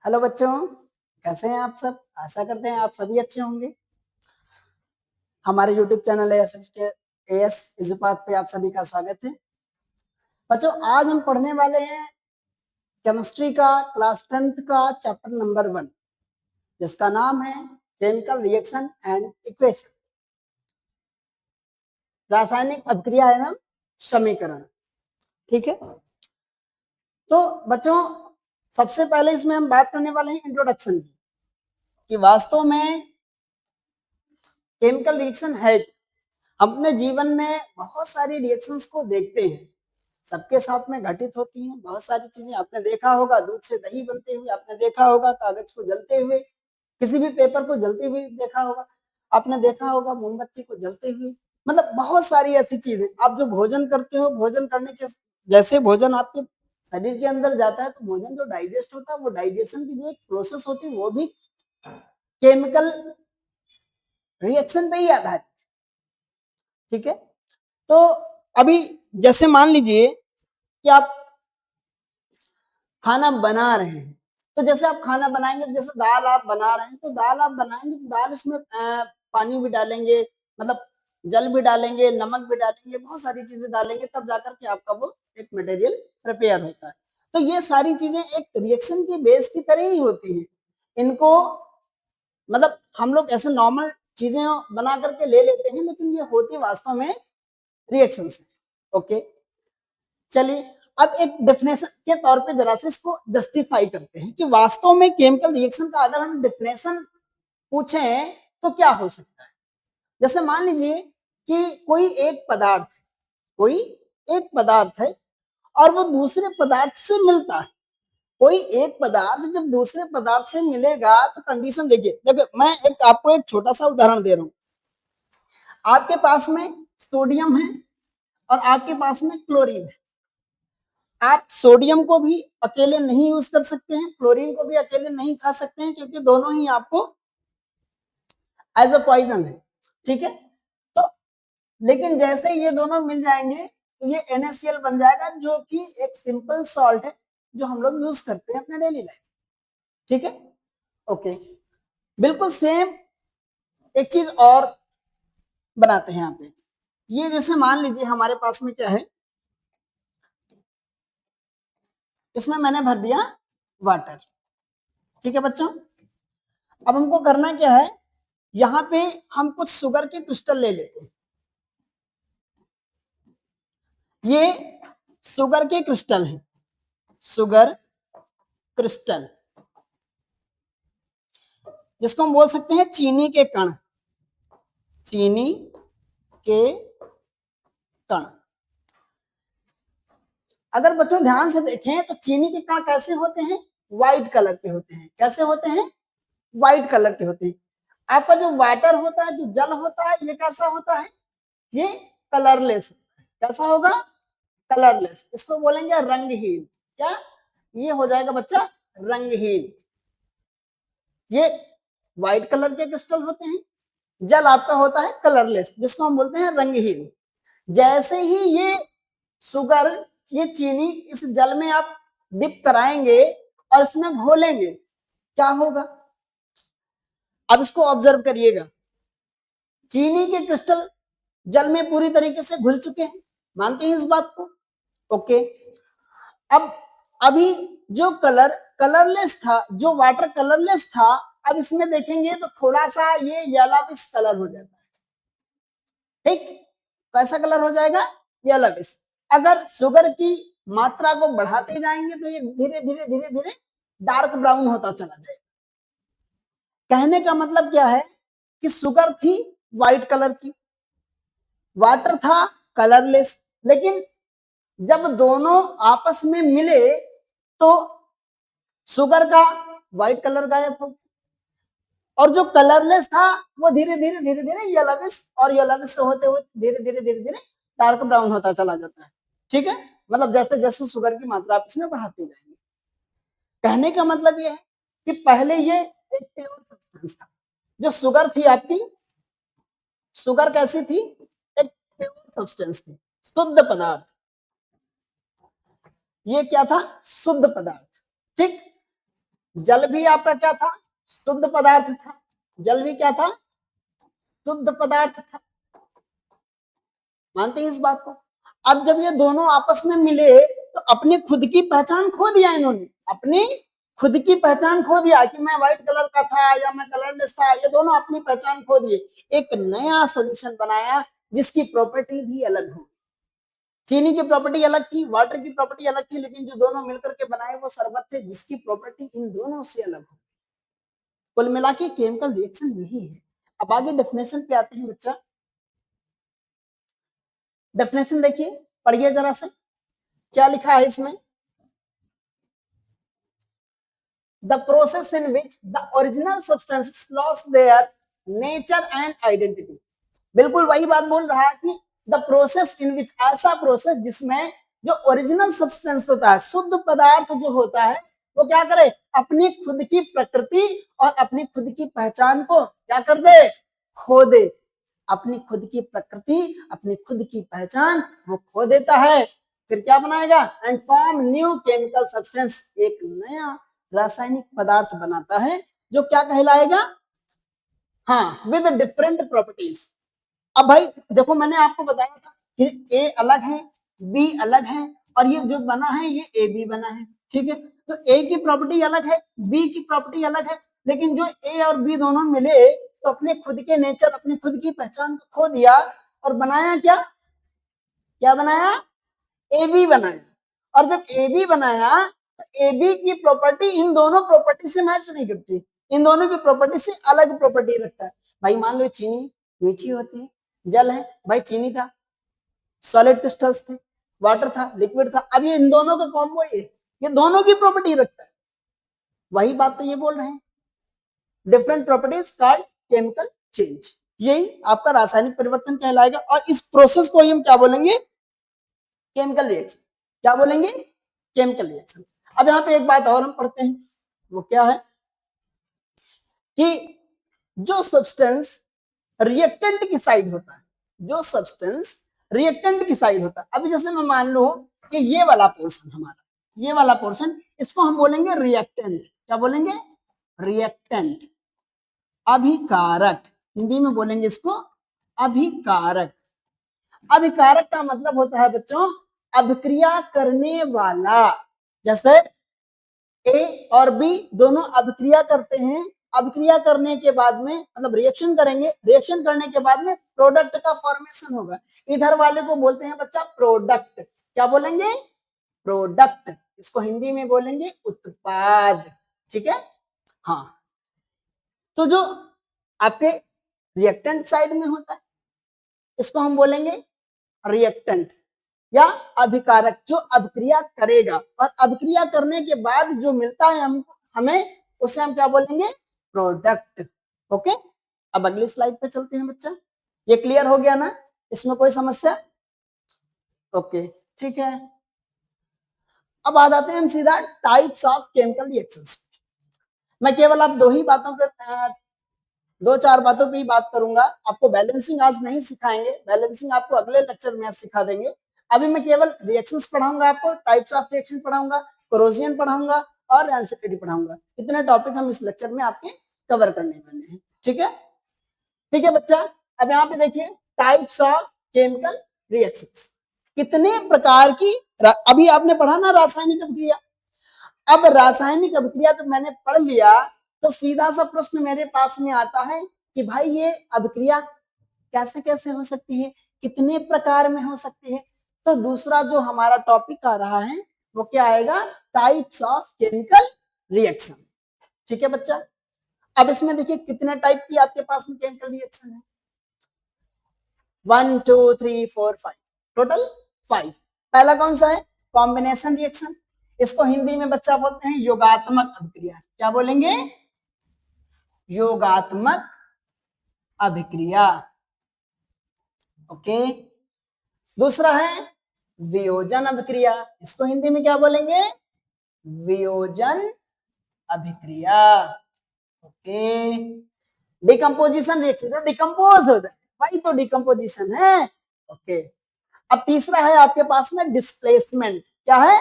Hello बच्चों, कैसे हैं आप सब? आशा करते हैं आप सभी अच्छे होंगे। हमारे यूट्यूब चैनल एएस इजुपात पे आप सभी का स्वागत है। बच्चों, आज हम पढ़ने वाले हैं केमिस्ट्री का क्लास 10th का चैप्टर नंबर 1, जिसका नाम है केमिकल रिएक्शन एंड इक्वेशन, रासायनिक अभिक्रिया एवं समीकरण। ठीक है, तो बच्चों सबसे पहले इसमें हम बात करने वाले हैं इंट्रोडक्शन की, कि वास्तव में केमिकल रिएक्शन है। हम अपने जीवन में बहुत सारी रिएक्शंस को देखते हैं, सबके साथ में घटित होती हैं। बहुत सारी चीजें आपने देखा होगा, दूध से दही बनते हुए आपने देखा होगा, कागज को जलते हुए, किसी भी पेपर को जलते हुए देखा होगा, आपने देखा होगा मोमबत्ती को जलते हुए। मतलब बहुत सारी ऐसी चीजें। आप जो भोजन करते हो, भोजन करने के जैसे भोजन आपके शरीर के अंदर जाता है, तो भोजन जो डाइजेस्ट होता है, वो डाइजेशन की जो एक प्रोसेस होती है, वो भी केमिकल रिएक्शन पे ही आधारित। ठीक है, तो अभी जैसे मान लीजिए कि आप खाना बना रहे हैं, तो जैसे आप खाना बनाएंगे, जैसे दाल आप बना रहे हैं, तो दाल आप बनाएंगे तो दाल इसमें पानी भी डालेंगे, मतलब जल भी डालेंगे, नमक भी डालेंगे, बहुत सारी चीजें डालेंगे, तब जाकर के आपका वो एक मटेरियल प्रिपेयर होता है। तो ये सारी चीजें एक रिएक्शन की बेस की तरह ही होती हैं। इनको मतलब हम लोग ऐसे नॉर्मल चीजें बना करके ले लेते हैं, लेकिन ये होती वास्तव में रिएक्शन से। ओके, चलिए अब एक डेफिनेशन के तौर पे जरा से इसको जस्टिफाई करते हैं कि वास्तव में केमिकल रिएक्शन का अगर हम डेफिनेशन पूछें तो क्या हो सकता है। जैसे मान लीजिए कि कोई एक पदार्थ है और वो दूसरे पदार्थ से मिलता है। कोई एक पदार्थ जब दूसरे पदार्थ से मिलेगा तो कंडीशन देखिए मैं आपको एक छोटा सा उदाहरण दे रहा हूं। आपके पास में सोडियम है और आपके पास में क्लोरीन है। आप सोडियम को भी अकेले नहीं यूज कर सकते हैं, क्लोरीन को भी अकेले नहीं खा सकते हैं, क्योंकि दोनों ही आपको एज अ पॉइजन है। ठीक है, तो लेकिन जैसे ये दोनों मिल जाएंगे तो ये NaCl बन जाएगा, जो कि एक सिंपल सॉल्ट है जो हम लोग यूज करते हैं अपने डेली लाइफ। ठीक है, ओके, बिल्कुल सेम एक चीज और बनाते हैं यहाँ पे। ये जैसे मान लीजिए हमारे पास में क्या है, इसमें मैंने भर दिया वाटर। ठीक है बच्चों, अब हमको करना क्या है, यहाँ पे हम कुछ शुगर के क्रिस्टल ले लेते हैं। ये शुगर के क्रिस्टल हैं, शुगर क्रिस्टल, जिसको हम बोल सकते हैं चीनी के कण। चीनी के कण, अगर बच्चों ध्यान से देखें तो चीनी के कण कैसे होते हैं, व्हाइट कलर के होते हैं। कैसे होते हैं, व्हाइट कलर के होते हैं। आपका जो वाटर होता है, जो जल होता है, ये कैसा होता है, ये कलरलेस होता है। कैसा होगा, कलरलेस। इसको बोलेंगे रंगहीन। क्या, ये हो जाएगा बच्चा रंगहीन। ये व्हाइट कलर के क्रिस्टल होते हैं, जल आपका होता है कलरलेस, जिसको हम बोलते हैं रंगहीन। जैसे ही ये शुगर, ये चीनी इस जल में आप डिप कराएंगे और इसमें घोलेंगे, क्या होगा, अब इसको ऑब्जर्व करिएगा। चीनी के क्रिस्टल जल में पूरी तरीके से घुल चुके हैं, मानते हैं इस बात को। ओके, अब अभी जो कलरलेस था, जो वाटर कलरलेस था, अब इसमें देखेंगे तो थोड़ा सा ये येलोविश कलर हो जाता है। ठीक, कैसा कलर हो जाएगा, येलोविश। अगर शुगर की मात्रा को बढ़ाते जाएंगे तो ये धीरे धीरे धीरे धीरे डार्क ब्राउन होता चला जाएगा। कहने का मतलब क्या है कि शुगर थी व्हाइट कलर की, वाटर था कलरलेस, लेकिन जब दोनों आपस में मिले तो शुगर का व्हाइट कलर गायब हो गया, और जो कलरलेस था वो धीरे धीरे धीरे धीरे येलोविश, और येलोविश से होते हुए धीरे धीरे धीरे धीरे डार्क ब्राउन होता चला जाता है। ठीक है, मतलब जैसे जैसे शुगर की मात्रा आप इसमें बढ़ाते जाएंगे। कहने का मतलब ये है कि पहले ये एक प्योर सब्सटेंस था। जो शुगर थी आपकी, शुगर कैसी थी, एक प्योर सब्सटेंस थी, शुद्ध पदार्थ। ये क्या था, शुद्ध पदार्थ। ठीक, जल भी आपका क्या था, शुद्ध पदार्थ था, जल भी क्या था, शुद्ध पदार्थ था। मानते हैं इस बात को? अब जब ये दोनों आपस में मिले तो अपनी खुद की पहचान खो दिया इन्होंने, अपनी खुद की पहचान खो दिया कि मैं व्हाइट कलर का था या मैं कलरलेस था, ये दोनों अपनी पहचान खो दिए, एक नया सॉल्यूशन बनाया जिसकी प्रॉपर्टी भी अलग हो। चीनी की प्रॉपर्टी अलग थी, वाटर की प्रॉपर्टी अलग थी, लेकिन जो दोनों मिलकर के बनाए वो शरबत थे जिसकी प्रॉपर्टी इन दोनों से अलग हो। कुल मिला के केमिकल रिएक्शन यही है। अब आगे डेफिनेशन पे आते हैं बच्चा। डेफिनेशन देखिए, पढ़िए जरा से क्या लिखा है इसमें। The process in which the original substances lost their nature and identity. बिल्कुल वही बात बोल रहा है कि द प्रोसेस इन विच, ऐसा प्रोसेस जिसमें जो ओरिजिनल सब्सटेंस होता है, शुद्ध पदार्थ जो होता है, वो क्या करे, अपनी खुद की प्रकृति और अपनी खुद की पहचान को क्या कर दे, खो दे। अपनी खुद की प्रकृति, अपनी खुद की पहचान वो खो देता है, फिर क्या बनाएगा, and form new chemical substance, एक नया रासायनिक पदार्थ बनाता है जो क्या कहलाएगा, हाँ, विद डिफरेंट प्रॉपर्टीज। अब भाई देखो, मैंने आपको बताया था कि ए अलग है, बी अलग है, और ये जो बना है ये ए बी बना है, ठीक है। तो ए की प्रॉपर्टी अलग है, बी की प्रॉपर्टी अलग है, लेकिन जो ए और बी दोनों मिले तो अपने खुद के नेचर, अपनी खुद की पहचान को खो दिया और बनाया क्या, क्या बनाया, ए बी बनाया। और जब ए बी बनाया तो ए बी की प्रॉपर्टी इन दोनों प्रॉपर्टी से मैच नहीं करती, इन दोनों की प्रॉपर्टी से अलग प्रॉपर्टी रखता है। भाई मान लो चीनी मीठी होती है, जल है, भाई चीनी था, सॉलिड क्रिस्टल्स थे, वाटर था, लिक्विड था। अब ये इन दोनों का कॉम्बो ये दोनों की प्रॉपर्टी रखता है। वही बात तो ये बोल रहे हैं, different properties called chemical change, यही आपका रासायनिक परिवर्तन कहलाएगा। और इस प्रोसेस को हम क्या बोलेंगे, केमिकल रिएक्शन। क्या बोलेंगे, केमिकल रिएक्शन। अब यहाँ पे एक बात और हम पढ़ते हैं, वो क्या है कि जो सब्सटेंस रिएक्टेंट की साइड होता है, जो सब्सटेंस रिएक्टेंट की साइड होता है, अभी जैसे मैं मान लो कि ये वाला पोर्शन हमारा, ये वाला पोर्शन, इसको हम बोलेंगे रिएक्टेंट। क्या बोलेंगे, रिएक्टेंट, अभिकारक, हिंदी में बोलेंगे इसको अभिकारक। अभिकारक का मतलब होता है बच्चों अभिक्रिया करने वाला। जैसे ए और बी दोनों अभिक्रिया करते हैं, अभिक्रिया करने के बाद में मतलब रिएक्शन करेंगे, रिएक्शन करने के बाद में प्रोडक्ट का फॉर्मेशन होगा, इधर वाले को बोलते हैं बच्चा प्रोडक्ट। क्या बोलेंगे, प्रोडक्ट। इसको हिंदी में बोलेंगे उत्पाद, ठीक है। हाँ, तो जो आपके रिएक्टेंट साइड में होता है इसको हम बोलेंगे रिएक्टेंट या अभिकारक, जो अभिक्रिया करेगा, और अभिक्रिया करने के बाद जो मिलता है हमें उसे हम क्या बोलेंगे, प्रोडक्ट। ओके, अब अगली स्लाइड पे चलते हैं बच्चा। ये क्लियर हो गया ना, इसमें कोई समस्या, ओके ठीक है। अब आ जाते हैं हम सीधा टाइप्स ऑफ केमिकल रिएक्शंस। मैं केवल आप दो ही बातों पे, दो चार बातों पे ही बात करूंगा, आपको बैलेंसिंग आज नहीं सिखाएंगे, बैलेंसिंग आपको अगले लेक्चर में सिखा देंगे। अभी मैं केवल रिएक्शंस पढ़ाऊंगा, आपको टाइप्स ऑफ रिएक्शन पढ़ाऊंगा, कोरोजन पढ़ाऊंगा और रेंसिडिटी पढ़ाऊंगा। इतने टॉपिक हम इस लेक्चर में आपके कवर करने वाले हैं, ठीक है। ठीक है बच्चा, अब यहाँ पे देखिए टाइप्स ऑफ केमिकल रिएक्शंस, कितने प्रकार की, अभी आपने पढ़ा ना रासायनिक अभिक्रिया। अब रासायनिक अभिक्रिया जब मैंने पढ़ लिया तो सीधा सा प्रश्न मेरे पास में आता है कि भाई ये अभिक्रिया कैसे कैसे हो सकती है, कितने प्रकार में हो सकती है। तो दूसरा जो हमारा टॉपिक आ रहा है वो क्या आएगा, टाइप्स ऑफ केमिकल रिएक्शन, ठीक है बच्चा। अब इसमें देखिए कितने टाइप की आपके पास में केमिकल रिएक्शन है, 1 2 3 4 5, टोटल 5। पहला कौन सा है, कॉम्बिनेशन रिएक्शन, इसको हिंदी में बच्चा बोलते हैं योगात्मक अभिक्रिया। क्या बोलेंगे, योगात्मक अभिक्रिया, ओके। दूसरा है वियोजन अभिक्रिया, इसको हिंदी में क्या बोलेंगे, वियोजन अभिक्रिया, ओके। डिकम्पोजिशन रिएक्शन, जो डिकम्पोज हो जाए भाई तो डिकम्पोजिशन है, ओके। अब तीसरा है आपके पास में डिस्प्लेसमेंट। क्या है,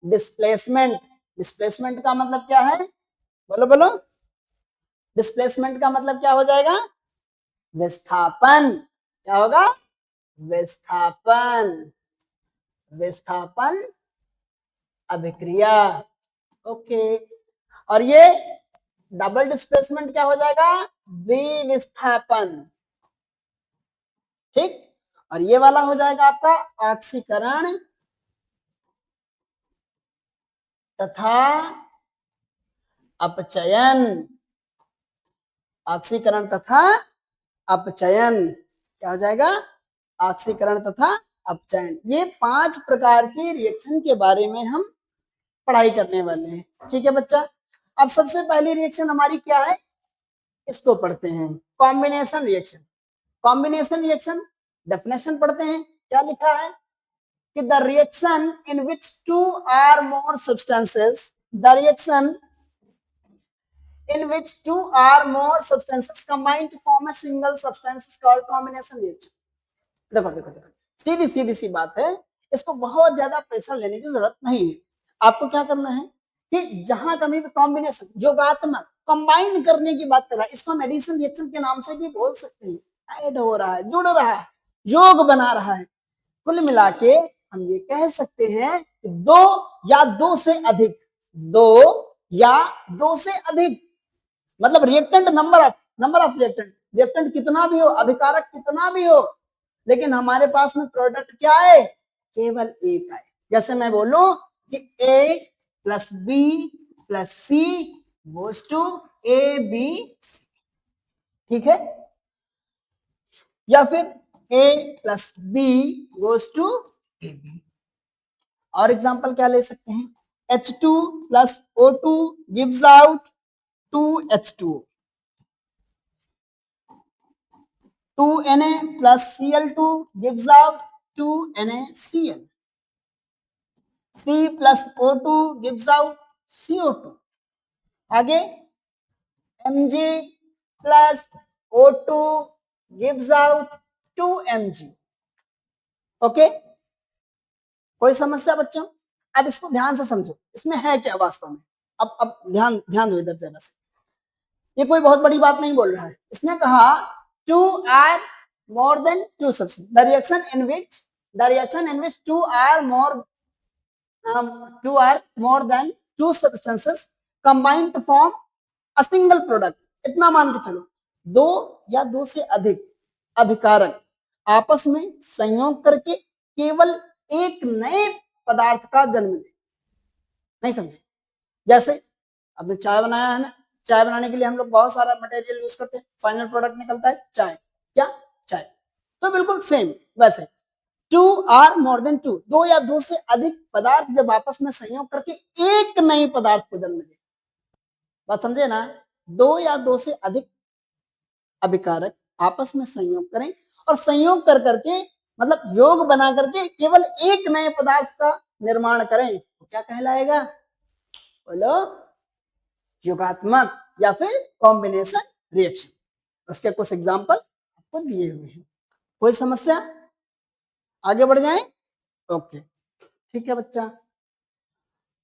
डिस्प्लेसमेंट। डिस्प्लेसमेंट का मतलब क्या है, बोलो बोलो, डिस्प्लेसमेंट का मतलब क्या हो जाएगा? विस्थापन। क्या होगा? विस्थापन। विस्थापन अभिक्रिया। ओके, और ये डबल डिस्प्लेसमेंट क्या हो जाएगा? द्विविस्थापन। ठीक, और ये वाला हो जाएगा आपका ऑक्सीकरण तथा अपचयन। ऑक्सीकरण तथा अपचयन क्या हो जाएगा? ऑक्सीकरण तथा अपचयन। ये 5 प्रकार की रिएक्शन के बारे में हम पढ़ाई करने वाले हैं। ठीक है बच्चा, अब सबसे पहली रिएक्शन हमारी क्या है, इसको पढ़ते हैं, combination reaction. Combination reaction definition पढ़ते हैं। क्या लिखा है कि the reaction in which 2 or more substances, the reaction in which 2 or more substances combine to form a single substance is called combination reaction। देखो देखो देखो, सीधी सीधी सी बात है, इसको बहुत ज्यादा प्रेशर लेने की जरूरत नहीं है। आपको क्या करना है कि जहां कभी भी कॉम्बिनेशन, योगात्मक, कंबाइन करने की बात कर रहा है, इसको हम एडिशन रिएक्शन के नाम से भी बोल सकते हैं। ऐड हो रहा है, जुड़ रहा है, योग बना रहा है। कुल मिला के हम ये कह सकते हैं कि 2 या 2 से अधिक, 2 या 2 से अधिक, मतलब reactant number of reactant, reactant कितना भी हो, अभिकारक कितना भी हो, लेकिन हमारे पास में प्रोडक्ट क्या है? केवल एक है। जैसे मैं बोलूं कि A plus B plus C goes to ABC, ठीक है, या फिर A plus B goes to AB। और एग्जांपल क्या ले सकते हैं? H2 plus O2 gives out 2H2O, 2Na plus Cl2 gives out 2NaCl, C plus O2 gives out CO2। आगे Mg plus O2 gives out 2Mg। Okay, कोई समस्या बच्चों? अब इसको ध्यान से समझो, इसमें है क्या वास्तव में। अब ध्यान ध्यान दो इधर जरा से, ये कोई बहुत बड़ी बात नहीं बोल रहा है। इसने कहा 2 are more than 2 substances, the reaction in which 2 are more than 2 substances combined to form a single product। इतना मान के चलो, 2 या 2 से अधिक अभिकारक आपस में संयोग करके केवल एक नए पदार्थ का जन्म दे। नहीं समझे? जैसे आपने चाय बनाया है ना, चाय बनाने के लिए हम लोग बहुत सारा मटेरियल यूज करते हैं, फाइनल प्रोडक्ट निकलता है चाय। क्या? चाय। तो बिल्कुल सेम वैसे 2 आर मोर देन 2, 2 या 2 से अधिक पदार्थ जब आपस में संयोग करके एक नए पदार्थ को जन्म दे। बात समझे ना? 2 या 2 से अधिक अभिकारक आपस में संयोग करें और संयोग कर करके मतलब योग बना करके केवल एक नए पदार्थ का निर्माण करें, तो क्या कहलाएगा? बोलो, योगात्मक या फिर कॉम्बिनेशन रिएक्शन। उसके कुछ एग्जांपल आपको दिए हुए हैं। कोई समस्या? आगे बढ़ जाएं? ओके, ठीक है बच्चा।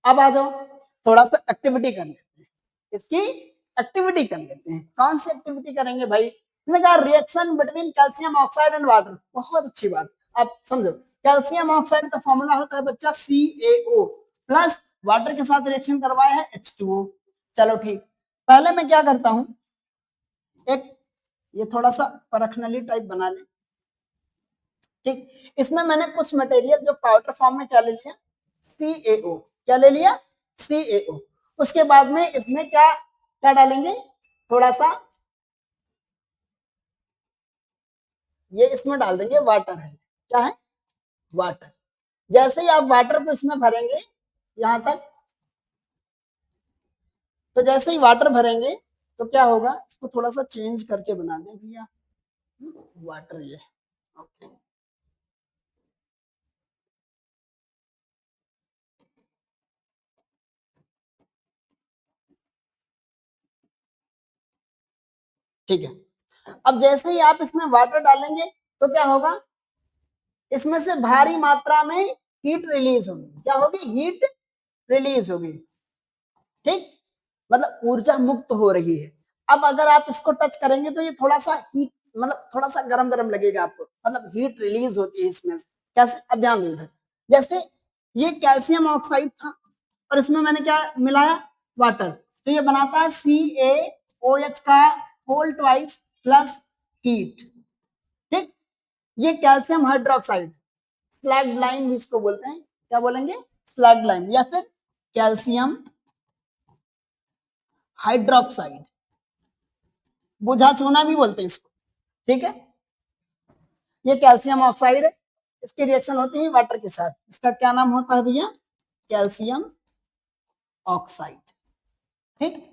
अब आ जाओ, थोड़ा सा एक्टिविटी कर लेते हैं, इसकी एक्टिविटी कर लेते हैं। कौन सी एक्टिविटी करेंगे भाई? Reaction between calcium oxide and water. बहुत अच्छी बात, आप समझो, कैल्शियम ऑक्साइड का फॉर्मूला होता है बच्चा CaO प्लस वाटर के साथ रिएक्शन करवाया है H2O। चलो ठीक, पहले मैं क्या करता हूं, एक ये थोड़ा सा परखनली टाइप बना ले। ठीक, इसमें मैंने कुछ मटेरियल जो पाउडर फॉर्म में क्या ले लिया? CaO। क्या ले लिया? CaO। उसके बाद में इसमें क्या क्या डालेंगे? थोड़ा सा ये इसमें डाल देंगे, वाटर है। क्या है? वाटर। जैसे ही आप वाटर को इसमें भरेंगे यहां तक, तो जैसे ही वाटर भरेंगे तो क्या होगा, इसको थोड़ा सा चेंज करके बना दें भैया, वाटर ये। ओके, ठीक है। अब जैसे ही आप इसमें वाटर डालेंगे तो क्या होगा, इसमें से भारी मात्रा में हीट रिलीज होगी। क्या होगी? हीट रिलीज होगी। ठीक, मतलब ऊर्जा मुक्त हो रही है। अब अगर आप इसको टच करेंगे तो ये थोड़ा सा हीट, मतलब थोड़ा सा गरम गरम लगेगा आपको, मतलब हीट रिलीज होती है इसमें। कैसे, अब ध्यान दो इधर, जैसे ये कैल्शियम ऑक्साइड था और इसमें मैंने क्या मिलाया, वाटर, तो ये बनाता है CaOH का होल ट्वाइस प्लस हीट, ठीक। ये कैल्शियम हाइड्रोक्साइड, स्लैग लाइन भी इसको बोलते हैं, क्या बोलेंगे, स्लैग लाइन, या फिर कैल्शियम हाइड्रोक्साइड, बुझा चूना भी बोलते हैं इसको, ठीक है। ये कैल्शियम ऑक्साइड है, इसकी रिएक्शन होती है वाटर के साथ, इसका क्या नाम होता है भैया, कैल्शियम ऑक्साइड, ठीक।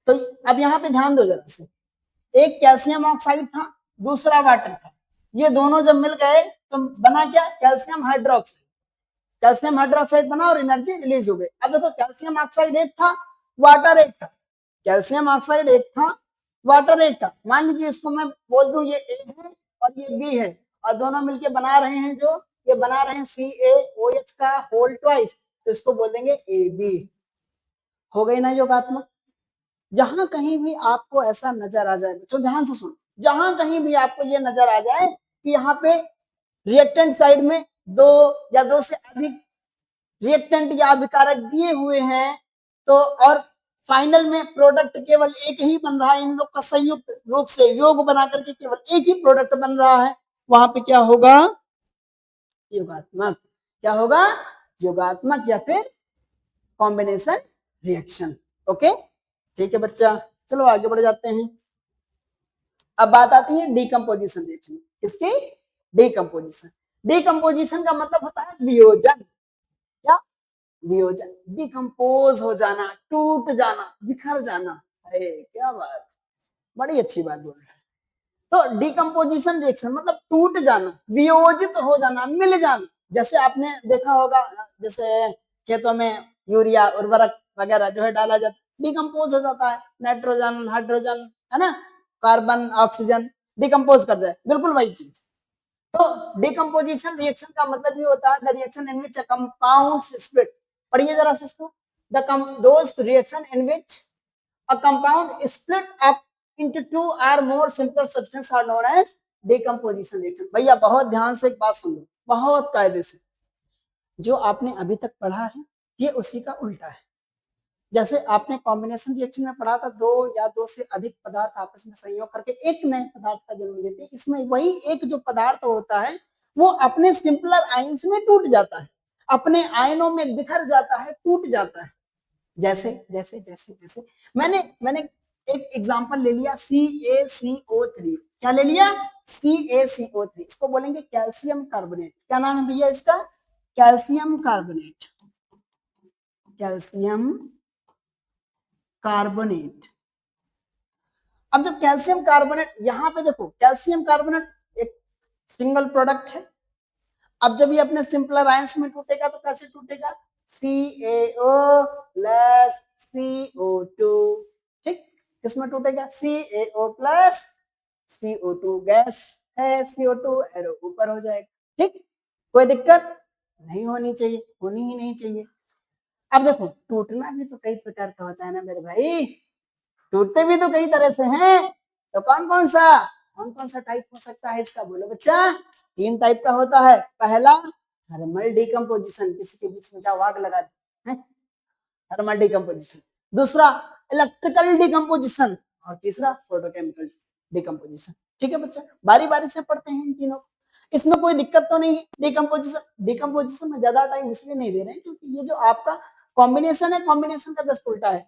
तो अब यहां पे ध्यान दो जरा से, एक कैल्शियम ऑक्साइड था, दूसरा वाटर था, ये दोनों जब मिल गए तो बना क्या, कैल्शियम हाइड्रोक्साइड, कैल्शियम हाइड्रोक्साइड बना और एनर्जी रिलीज हो गई। अब देखो कैल्शियम ऑक्साइड एक था, वाटर एक था, कैल्शियम ऑक्साइड एक था, वाटर एक था, मान लीजिए इसको मैं बोल दूं ये ए है और ये बी है, और दोनों मिलके बना रहे हैं, जो ये बना रहे हैं CaOH का होल ट्वाइस, तो इसको बोल देंगे AB। हो गई ना योगात्मक। जहां कहीं भी आपको ऐसा नजर आ जाए, बच्चों ध्यान से सुनो, जहां कहीं भी आपको ये नजर आ जाए कि यहाँ पे रिएक्टेंट साइड में दो या दो से अधिक रिएक्टेंट या अभिकारक दिए हुए हैं, तो और फाइनल में प्रोडक्ट केवल एक ही बन रहा है, इन लोग का संयुक्त रूप से योग बना करके केवल एक ही प्रोडक्ट बन रहा है, वहां पे क्या होगा, योगात्मक, क्या होगा, योगात्मक या फिर कॉम्बिनेशन रिएक्शन। ओके, ठीक है बच्चा, चलो आगे बढ़ जाते हैं। अब बात आती है डीकम्पोजिशन रिएक्शन, इसकी डीकम्पोजिशन, डीकम्पोजिशन का मतलब होता है वियोजन, क्या, वियोजन, डिकम्पोज हो जाना, टूट जाना, बिखर जाना, है क्या बात, बड़ी अच्छी बात बोल रहे हैं। तो डिकम्पोजिशन रिएक्शन मतलब टूट जाना, वियोजित हो जाना, मिल जाना। जैसे आपने देखा होगा, जैसे खेतों में यूरिया उर्वरक वगैरह जो है डाला जाता है, डिकम्पोज हो जाता है, नाइट्रोजन हाइड्रोजन है ना, कार्बन ऑक्सीजन डिकम्पोज कर जाए, बिल्कुल वही चीज। तो डिकम्पोजिशन रिएक्शन का मतलब ये होता है the reaction in which compounds split, पढ़िए जरा से इसको, those reaction in which a compound split up into two or more simpler substances are known as decomposition reaction। भैया बहुत ध्यान से एक बात सुन लो, बहुत कायदे से, जो आपने अभी तक पढ़ा है ये उसी का उल्टा है। जैसे आपने कॉम्बिनेशन रिएक्शन में पढ़ा था, दो या दो से अधिक पदार्थ आपस में संयोग करके एक नए पदार्थ का जन्म देते हैं, इसमें वही एक जो पदार्थ होता है वो अपने सिंपलर आयंस में टूट जाता है, अपने आयनों में बिखर जाता है, टूट जाता है। जैसे जैसे जैसे जैसे मैंने मैंने एक एग्जांपल ले लिया CaCO3, क्या ले लिया, CaCO3, इसको बोलेंगे कैल्शियम कार्बोनेट, क्या नाम है भैया इसका, कैल्शियम कार्बोनेट, कैल्शियम कार्बोनेट। अब जब कैल्शियम कार्बोनेट, यहां पे देखो कैल्शियम कार्बोनेट एक सिंगल प्रोडक्ट है, अब जब ये अपने सिंपलर आयंस में टूटेगा तो कैसे टूटेगा, CaO प्लस CO2, ठीक, किसमें टूटेगा, CaO प्लस CO2, गैस है CO2, एरो ऊपर हो जाएगा, ठीक, कोई दिक्कत नहीं होनी चाहिए, होनी ही नहीं चाहिए। अब देखो टूटना भी तो कई प्रकार का होता है ना मेरे भाई, टूटते भी तो कई तरह से हैं, तो कौन कौन सा टाइप हो सकता है इसका, बोलो बच्चा, 3 टाइप का होता है। पहला थर्मल डिकम्पोजिशन, किसी के बीच में जाओ आग लगा दी, थर्मल डिकम्पोजिशन, दूसरा इलेक्ट्रिकल डिकम्पोजिशन, और तीसरा फोटोकेमिकल डिकम्पोजिशन। ठीक है बच्चा, बारी बारी से पढ़ते हैं इन तीनों, इसमें कोई दिक्कत तो नहीं है। डिकम्पोजिशन में ज्यादा टाइम इसलिए नहीं दे रहे हैं क्योंकि ये जो आपका कॉम्बिनेशन है, कॉम्बिनेशन का जस्ट उल्टा है,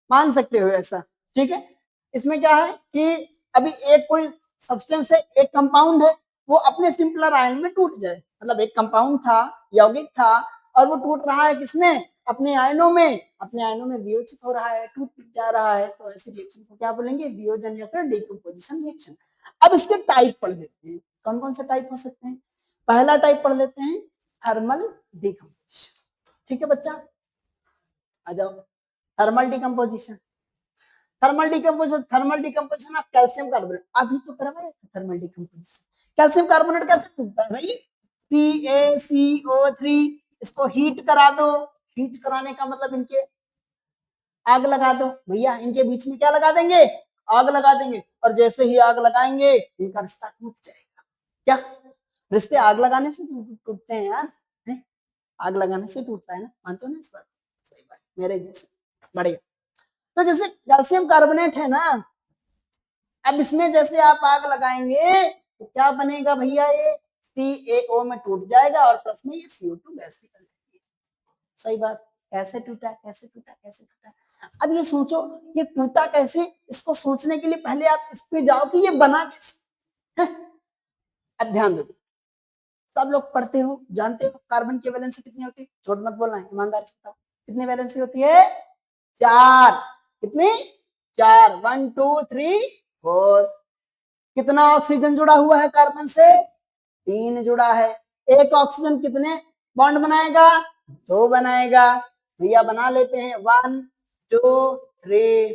मान सकते हो ऐसा, ठीक है। इसमें क्या है कि अभी एक कोई सब्सटेंस है, एक कंपाउंड है, वो अपने सिंपलर आयन में टूट जाए, मतलब एक कंपाउंड था, यौगिक था, और वो टूट रहा है किसमें, अपने आयनों में, अपने आयनों में वियोजित हो रहा है, टूट जा रहा है, तो ऐसे रिएक्शन को क्या बोलेंगे, वियोजन या फिर डिकम्पोजिशन रिएक्शन। अब इसके टाइप पढ़ लेते हैं, कौन कौन से टाइप हो सकते हैं। पहला टाइप पढ़ लेते हैं थर्मल डिकम्पोजिशन, ठीक है बच्चा, आ जाओ। Thermal decomposition, thermal decomposition of calcium carbonate, अभी तो करवाया था थर्मल डिकम्पोजिशन। कैल्शियम कार्बोनेट कैसे टूटता है भाई, CaCO3, इसको हीट करा दो, हीट कराने का मतलब इनके आग लगा दो भैया, इनके बीच में क्या लगा देंगे, आग लगा देंगे, और जैसे ही आग लगाएंगे इनका रिश्ता टूट जाएगा। क्या रिश्ते आग लगाने से टूटते हैं यार, है? आग लगाने से टूटता है ना, मानते हो ना इस बात? सही बात, मेरे जैसे बढ़िया। तो जैसे कैल्शियम कार्बोनेट है ना, अब इसमें जैसे आप आग लगाएंगे तो क्या बनेगा भैया, ये CaO में टूट जाएगा और प्लस में ये CO2 गैस निकल जाएगी। सही बात, कैसे टूटा कैसे टूटा कैसे टूटा, अब ये सोचो ये टूटा कैसे, इसको सोचने के लिए पहले आप इस पे जाओ कि ये बना कैसे। अब ध्यान दो, सब लोग पढ़ते हो जानते हो कार्बन की वैलेंसी कितनी होती है, झूठ मत बोलना, ईमानदारी से बताओ कितनी वैलेंसी होती है, 4। कितनी, 4, 1 2 3 4। कितना ऑक्सीजन जुड़ा हुआ है कार्बन से, 3 जुड़ा है। एक ऑक्सीजन कितने बॉन्ड बनाएगा, 2 बनाएगा। भैया बना लेते हैं, 1 2 3।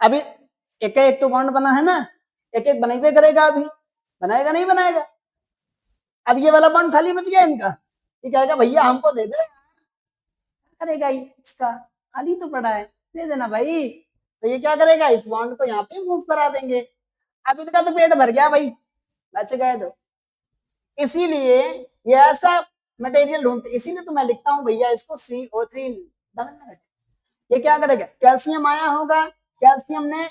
अभी एक एक तो बॉन्ड बना है ना, एक एक बनेबे करेगा, अभी बनाएगा नहीं बनाएगा। अब ये वाला बॉन्ड खाली बच गया इनका, ये कहेगा भैया हमको दे दे, करेगा ही, इसका खाली तो पड़ा है, दे देना भाई। तो ये क्या करेगा, इस बॉन्ड को यहाँ पे मूव करा देंगे। अब इनका तो पेट भर गया भाई, बच गए दो। इसीलिए ये ऐसा मटेरियल ढूंढते, इसीलिए तो मैं लिखता हूँ भैया इसको CO3 डबल। ये क्या करेगा, कैल्शियम आया होगा, कैल्शियम ने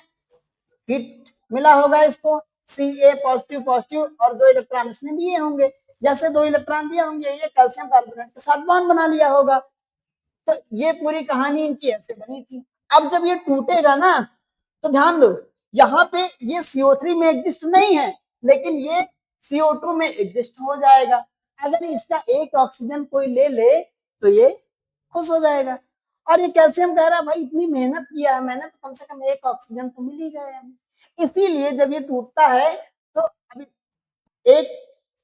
हीट मिला होगा इसको, Ca पॉजिटिव पॉजिटिव, और 2 इलेक्ट्रॉन इसने दिए होंगे, जैसे 2 इलेक्ट्रॉन दिए होंगे ये कैल्शियम कार्बोनेट के साथ बॉन्ड बना लिया होगा। तो ये पूरी कहानी इनकी ऐसे बनी थी। अब जब ये टूटेगा ना तो ध्यान दो, यहाँ पे ये CO3 में एग्जिस्ट नहीं है, लेकिन ये CO2 में एग्जिस्ट हो जाएगा। अगर इसका एक ऑक्सीजन कोई ले ले तो ये खुश हो जाएगा। और ये कैल्शियम कह रहा है भाई इतनी मेहनत किया है मैंने, तो कम से कम एक ऑक्सीजन तो मिल ही जाए हमें। इसीलिए जब ये टूटता है तो अभी एक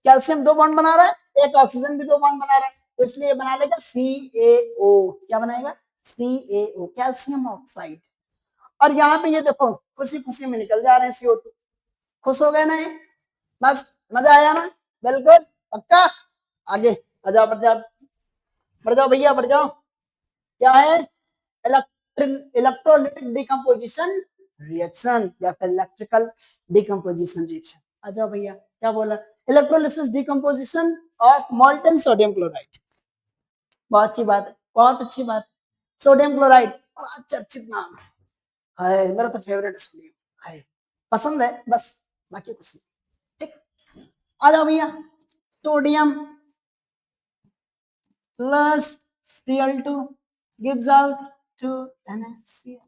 कैल्शियम 2 बॉन्ड बना रहा है, एक ऑक्सीजन भी 2 बॉन्ड बना रहा है, तो इसलिए बना लेगा CaO। क्या बनाएगा, CaO, कैल्शियम ऑक्साइड। और यहाँ पे ये देखो खुशी खुशी में निकल जा रहे हैं CO2। खुश हो गए ना, बस मजा आया ना, बिल्कुल पक्का। आगे आ जाओ, बढ़ जाओ, बढ़ जाओ भैया बढ़ जाओ। क्या है, इलेक्ट्रोलाइटिक डिकम्पोजिशन रिएक्शन या फिर इलेक्ट्रिकल डिकम्पोजिशन रिएक्शन। आ जाओ भैया, क्या बोला, electrolysis decomposition of molten sodium chloride. बहुत अच्छी बात है, बहुत अच्छी बात। सोडियम क्लोराइड बड़ा चर्चित नाम है, मेरा तो फेवरेट सोडियम है, पसंद है बस, बाकी कुछ नहीं। ठीक, आ जाओ भैया, sodium plus Cl2 gives out to NaCl।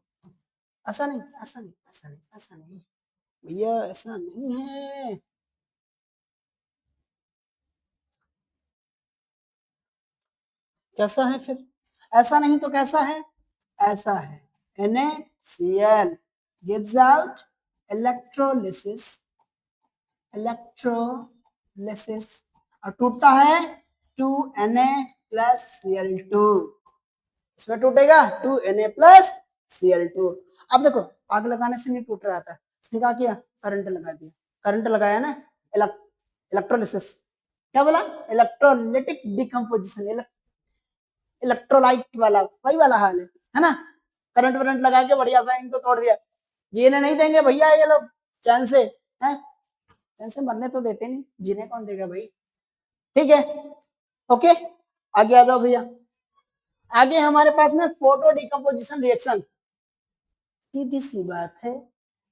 ऐसा नहीं ऐसा नहीं ऐसा नहीं ऐसा नहीं भैया, ऐसा नहीं है। कैसा है फिर, ऐसा नहीं तो कैसा है, ऐसा है, NaCl gives out electrolysis, electrolysis, और टूटता है 2Na प्लस Cl2। इसमें टूटेगा 2Na प्लस Cl2। अब देखो आग लगाने से नहीं टूट रहा था, इसने क्या किया, करंट लगा दिया, करंट लगाया ना, इलेक्ट्रोलिसिस, क्या बोला, इलेक्ट्रोलिटिक डिकम्पोजिशन, इलेक्ट्रोलाइट वाला वही वाला हाल है ना। करंट वरंट लगा के बढ़िया सा इनको तोड़ दिया, जीने नहीं देंगे भैया ये लोग चैन से, हैं, चैन से मरने तो देते नहीं, जीने कौन देगा भाई। ठीक है, ओके, आगे आ जाओ भैया। आगे हमारे पास में फोटो डिकम्पोजिशन रिएक्शन, सीधी सी बात है,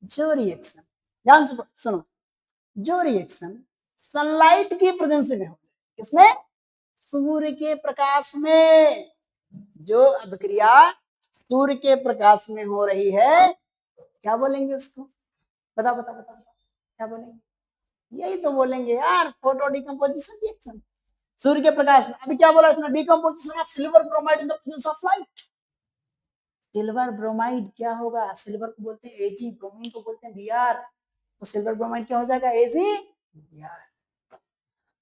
जो रिएक्शन, ध्यान से सुनो, जो रिएक्शन सनलाइट की प्रेजेंस में हो, किसमें, सूर्य के प्रकाश में, जो अभिक्रिया सूर्य के प्रकाश में हो रही है, क्या बोलेंगे उसको, बताओ बताओ बताओ, क्या बोलेंगे, यही तो बोलेंगे यार, फोटो डिकम्पोजिशन रिएक्शन, सूर्य के प्रकाश में। अभी क्या बोला इसने, decomposition of silver bromide in the presence of light. Silver bromide क्या होगा, सिल्वर को बोलते हैं Ag, ब्रोमीन को बोलते हैं Br, तो सिल्वर ब्रोमाइड क्या हो जाएगा, AgBr।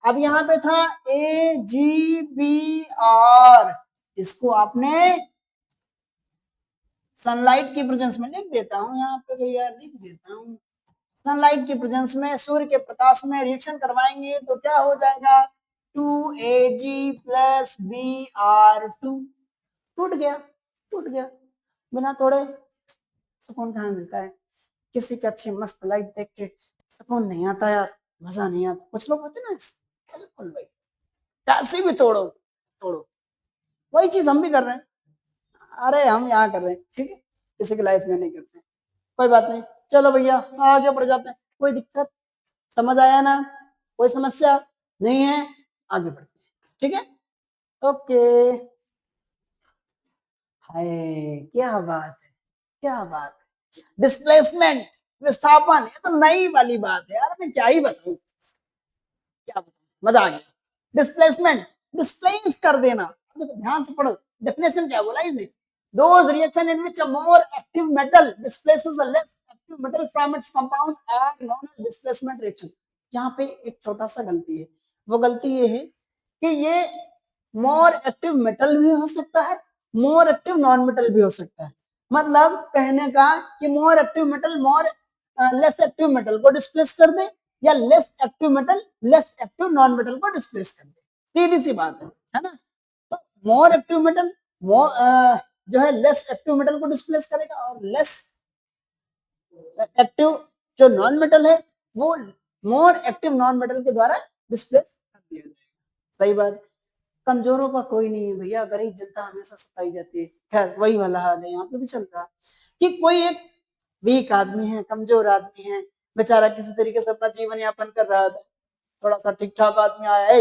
अब यहाँ पे था AgBr, इसको आपने सनलाइट की प्रेजेंस में लिख देता हूँ, यहाँ पे भैया लिख देता हूँ, सनलाइट की प्रेजेंस में सूर्य के प्रकाश में रिएक्शन करवाएंगे तो क्या हो जाएगा, 2Ag प्लस Br2। टूट गया, टूट गया। बिना तोड़े सुकून कहाँ मिलता है? किसी की अच्छी मस्त लाइफ देख के सुकून नहीं आता यार, मजा नहीं आता। कुछ लोग होते ना ऐसे, बिल्कुल भाई, कैसे भी तोड़ो तोड़ो। वही चीज हम भी कर रहे हैं। अरे हम यहाँ कर रहे हैं, ठीक है, किसी की लाइफ में नहीं करते, कोई बात नहीं। चलो भैया आगे बढ़ जाते हैं। कोई दिक्कत, समझ आया ना? कोई समस्या नहीं है, आगे बढ़ते हैं, ठीक है, ओके। हाय, क्या बात है, क्या बात है। डिस्प्लेसमेंट, विस्थापन, ये तो नई वाली बात है यार, मैं क्या ही बताऊं, क्या बताऊं, मजा आ गया। डिस्प्लेसमेंट, डिस्प्लेस कर देना। देखो ध्यान से पढ़ो, डेफिनेशन क्या बोला इसने, those reaction in which a more active metal displaces a less active metal from its compound are known as displacement reaction। यहाँ पे एक छोटा सा गलती है, वो गलती ये है कि ये मोर एक्टिव मेटल भी हो सकता है, मोर एक्टिव नॉन मेटल भी हो सकता है। मतलब कहने का कि more active metal more less active metal को डिस्प्लेस कर दे, या less active metal less active non metal को डिस्प्लेस कर दे, सीधी सी बात है ना? तो मोर एक्टिव मेटल जो है लेस एक्टिव मेटल को डिस्प्लेस करेगा, और लेस एक्टिव जो नॉन मेटल है वो मोर एक्टिव नॉन मेटल के द्वारा डिस्प्लेस कर दिया जाएगा। सही बात। कमजोरों का कोई नहीं है भैया, गरीब जनता हमेशा सताई जाती है। खैर वही वाला हाल है यहाँ पे भी चल रहा है कि कोई एक वीक आदमी है, कमजोर आदमी है, बेचारा किसी तरीके से अपना जीवन यापन कर रहा था, थोड़ा सा ठीक ठाक आदमी आया,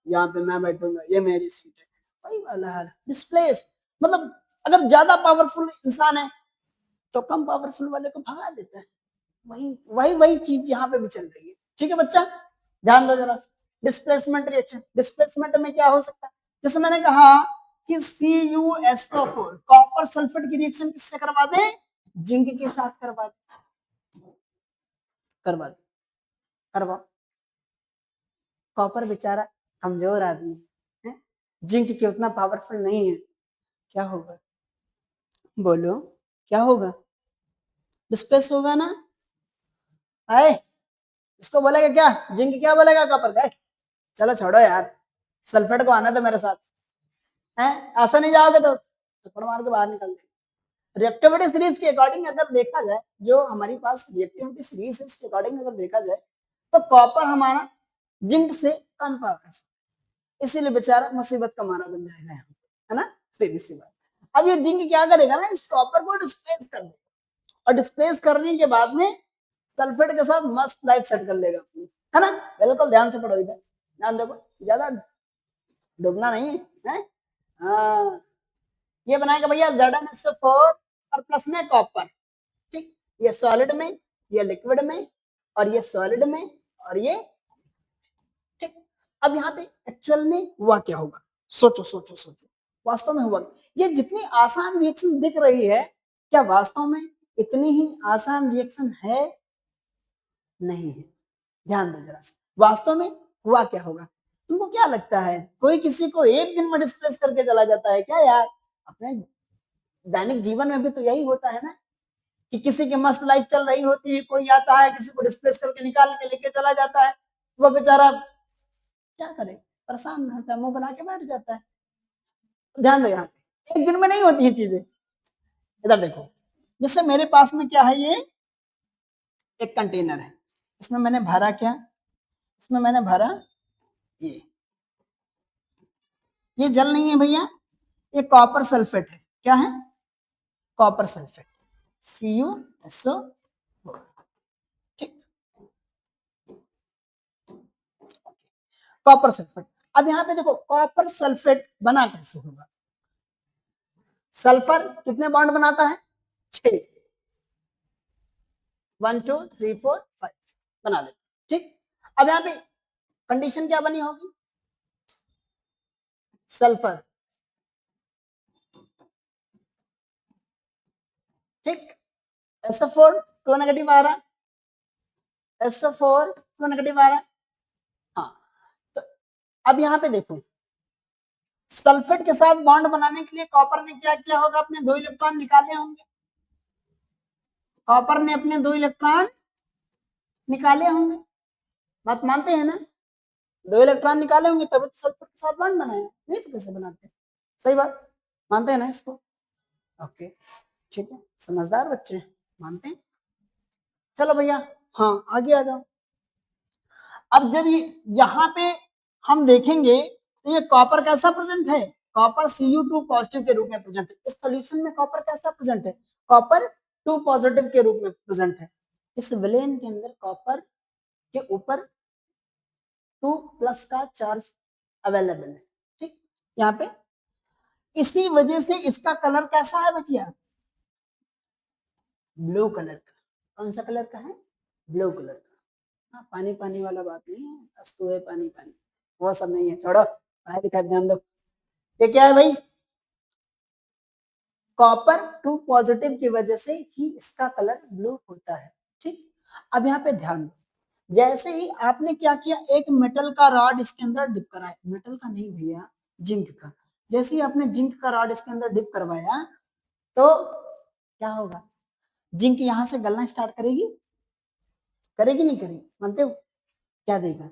यहाँ पे मैं बैठूंगा, ये मेरी सीट है, वही वाला हाल, डिस्प्लेस। मतलब अगर ज्यादा पावरफुल इंसान है तो कम पावरफुल वाले को भगा देता है। वही वही वही चीज यहाँ पे भी चल रही है, ठीक है बच्चा, ध्यान दो जरा। डिस्प्लेसमेंट रिएक्शन, डिस्प्लेसमेंट में क्या हो सकता है, जैसे मैंने कहा कि CuSO4 कॉपर सल्फेट की रिएक्शन किससे करवा दे, जिंक के साथ करवा दे, करवा दे, करवा। कॉपर बेचारा कमजोर आदमी है, जिंक के उतना पावरफुल नहीं है, क्या होगा, बोलो क्या होगा, डिस्प्लेस होगा ना? आए, इसको बोलेगा क्या, जिंक क्या बोलेगा कॉपर का? चलो छोड़ो यार, सल्फेट को आना तो मेरे साथ है, ऐसा नहीं जाओगे तो थप्पड़ मार के बाहर निकल देंगे। रिएक्टिविटी सीरीज के अकॉर्डिंग अगर देखा जाए, जो हमारी पास रिएक्टिविटी सीरीज है उसके अकॉर्डिंग अगर देखा जाए, तो कॉपर हमारा जिंक से कम पावर, इसीलिए बेचारा मुसीबत का मारा बन जाएगा यहाँ पे, है ना, सीधी सी बात। अब ये जिंक क्या करेगा ना, इस कॉपर को डिस्प्लेस कर देगा, और डिस्प्लेस करने के बाद में सल्फेट के साथ मस्त लाइफ सेट कर लेगा अपनी, है ना? बिल्कुल ध्यान से पढ़ो, इधर ध्यान देखो, ज्यादा डूबना नहीं है। हाँ, ये बनाएगा भैया ZnSO4 और प्लस में कॉपर, ठीक, ये सॉलिड में, ये लिक्विड में, और ये सॉलिड में, और ये, ठीक। अब यहाँ पे एक्चुअल में हुआ क्या होगा, सोचो सोचो सोचो, वास्तव में हुआ, ये जितनी आसान रिएक्शन दिख रही है, क्या वास्तव में इतनी ही आसान रिएक्शन है? नहीं है। ध्यान दो जरा, वास्तव में हुआ क्या होगा, तुमको क्या लगता है, कोई किसी को एक दिन में डिस्प्लेस करके चला जाता है क्या यार? अपने दैनिक जीवन में भी तो यही होता है ना, कि किसी की मस्त लाइफ चल रही होती है, कोई आता है किसी को डिस्प्लेस करके निकाल के लेके चला जाता है, वो बेचारा क्या करे, परेशान रहता है, मुंह बना के बैठ जाता है। ध्यान दो, यहाँ पे एक दिन में नहीं होती है चीजें। इधर देखो, जैसे मेरे पास में क्या है, ये एक कंटेनर है, इसमें मैंने भरा क्या, इसमें मैंने भरा ये जल नहीं है भैया, ये कॉपर सल्फेट है, क्या है, कॉपर सल्फेट, CuSO4, ठीक, कॉपर सल्फेट। अब यहाँ पे देखो कॉपर सल्फेट बना कैसे होगा, सल्फर कितने बॉन्ड बनाता है, 6, 1 2 3 4 5 बना लेते, ठीक। अब यहाँ पे कंडीशन क्या बनी होगी, सल्फर, ठीक, SO4 2 नेगेटिव आ रहा, SO4 2 नेगेटिव आ रहा, हाँ। तो अब यहाँ पे देखो, सल्फेट के साथ बॉन्ड बनाने के लिए कॉपर ने क्या किया होगा, अपने 2 इलेक्ट्रॉन निकाले होंगे, कॉपर ने अपने 2 इलेक्ट्रॉन निकाले होंगे, बात मानते हैं ना, 2 इलेक्ट्रॉन निकाले होंगे तभी तो सल्फेट के साथ बॉन्ड बनाया, नहीं तो कैसे बनाते, सही बात। मानते हैं ना इसको? ओके, ठीक है, समझदार बच्चे मानते हैं। चलो भैया, हाँ आगे आ जाओ। अब जब ये यहाँ पे हम देखेंगे तो ये कॉपर कैसा प्रेजेंट है? कॉपर Cu2 पॉजिटिव के रूप में प्रेजेंट है। इस सॉल्यूशन में कॉपर कैसा प्रेजेंट है? कॉपर 2 पॉजिटिव के रूप में प्रेजेंट है। इस विलेन के अंदर कॉपर के ऊपर 2 प्लस का चार्ज अवेलेबल है, ठीक, यहाँ पे। इसी वजह से इसका कलर कैसा है बच्चिया? ब्लू कलर का। कौन सा कलर का है? ब्लू कलर का। हाँ, पानी पानी वाला बात नहीं है, अस्तु है पानी पानी, वो सब नहीं है, छोड़ो, पढ़ाई लिखाई ध्यान दो। ये क्या है भाई? कॉपर 2 पॉजिटिव की वजह से ही इसका कलर ब्लू होता है, ठीक। अब यहाँ पे ध्यान दो, जैसे ही आपने क्या किया, एक मेटल का रॉड इसके अंदर डिप कराया, मेटल का नहीं भैया, जिंक का। जैसे ही आपने जिंक का रॉड इसके अंदर डिप करवाया तो क्या होगा? जिंक यहां से गलना स्टार्ट करेगी, करेगी नहीं करेगी? मानते हो? क्या देगा?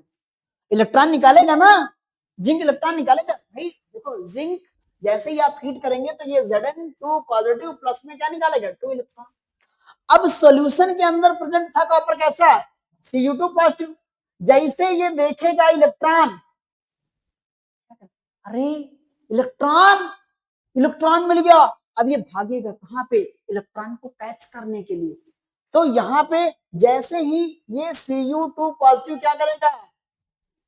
इलेक्ट्रॉन निकालेगा ना, जिंक इलेक्ट्रॉन निकालेगा भाई। देखो जिंक जैसे ही आप हीट करेंगे तो ये Zn2 पॉजिटिव प्लस में क्या निकालेगा? 2 इलेक्ट्रॉन। अब सॉल्यूशन के अंदर प्रेजेंट था कॉपर कैसा? Cu2 positive. जैसे ये देखेगा इलेक्ट्रॉन, अरे इलेक्ट्रॉन, इलेक्ट्रॉन मिल गया, अब ये भागेगा कहां पे? इलेक्ट्रॉन को कैच करने के लिए। तो यहाँ पे जैसे ही ये Cu2 पॉजिटिव क्या करेगा?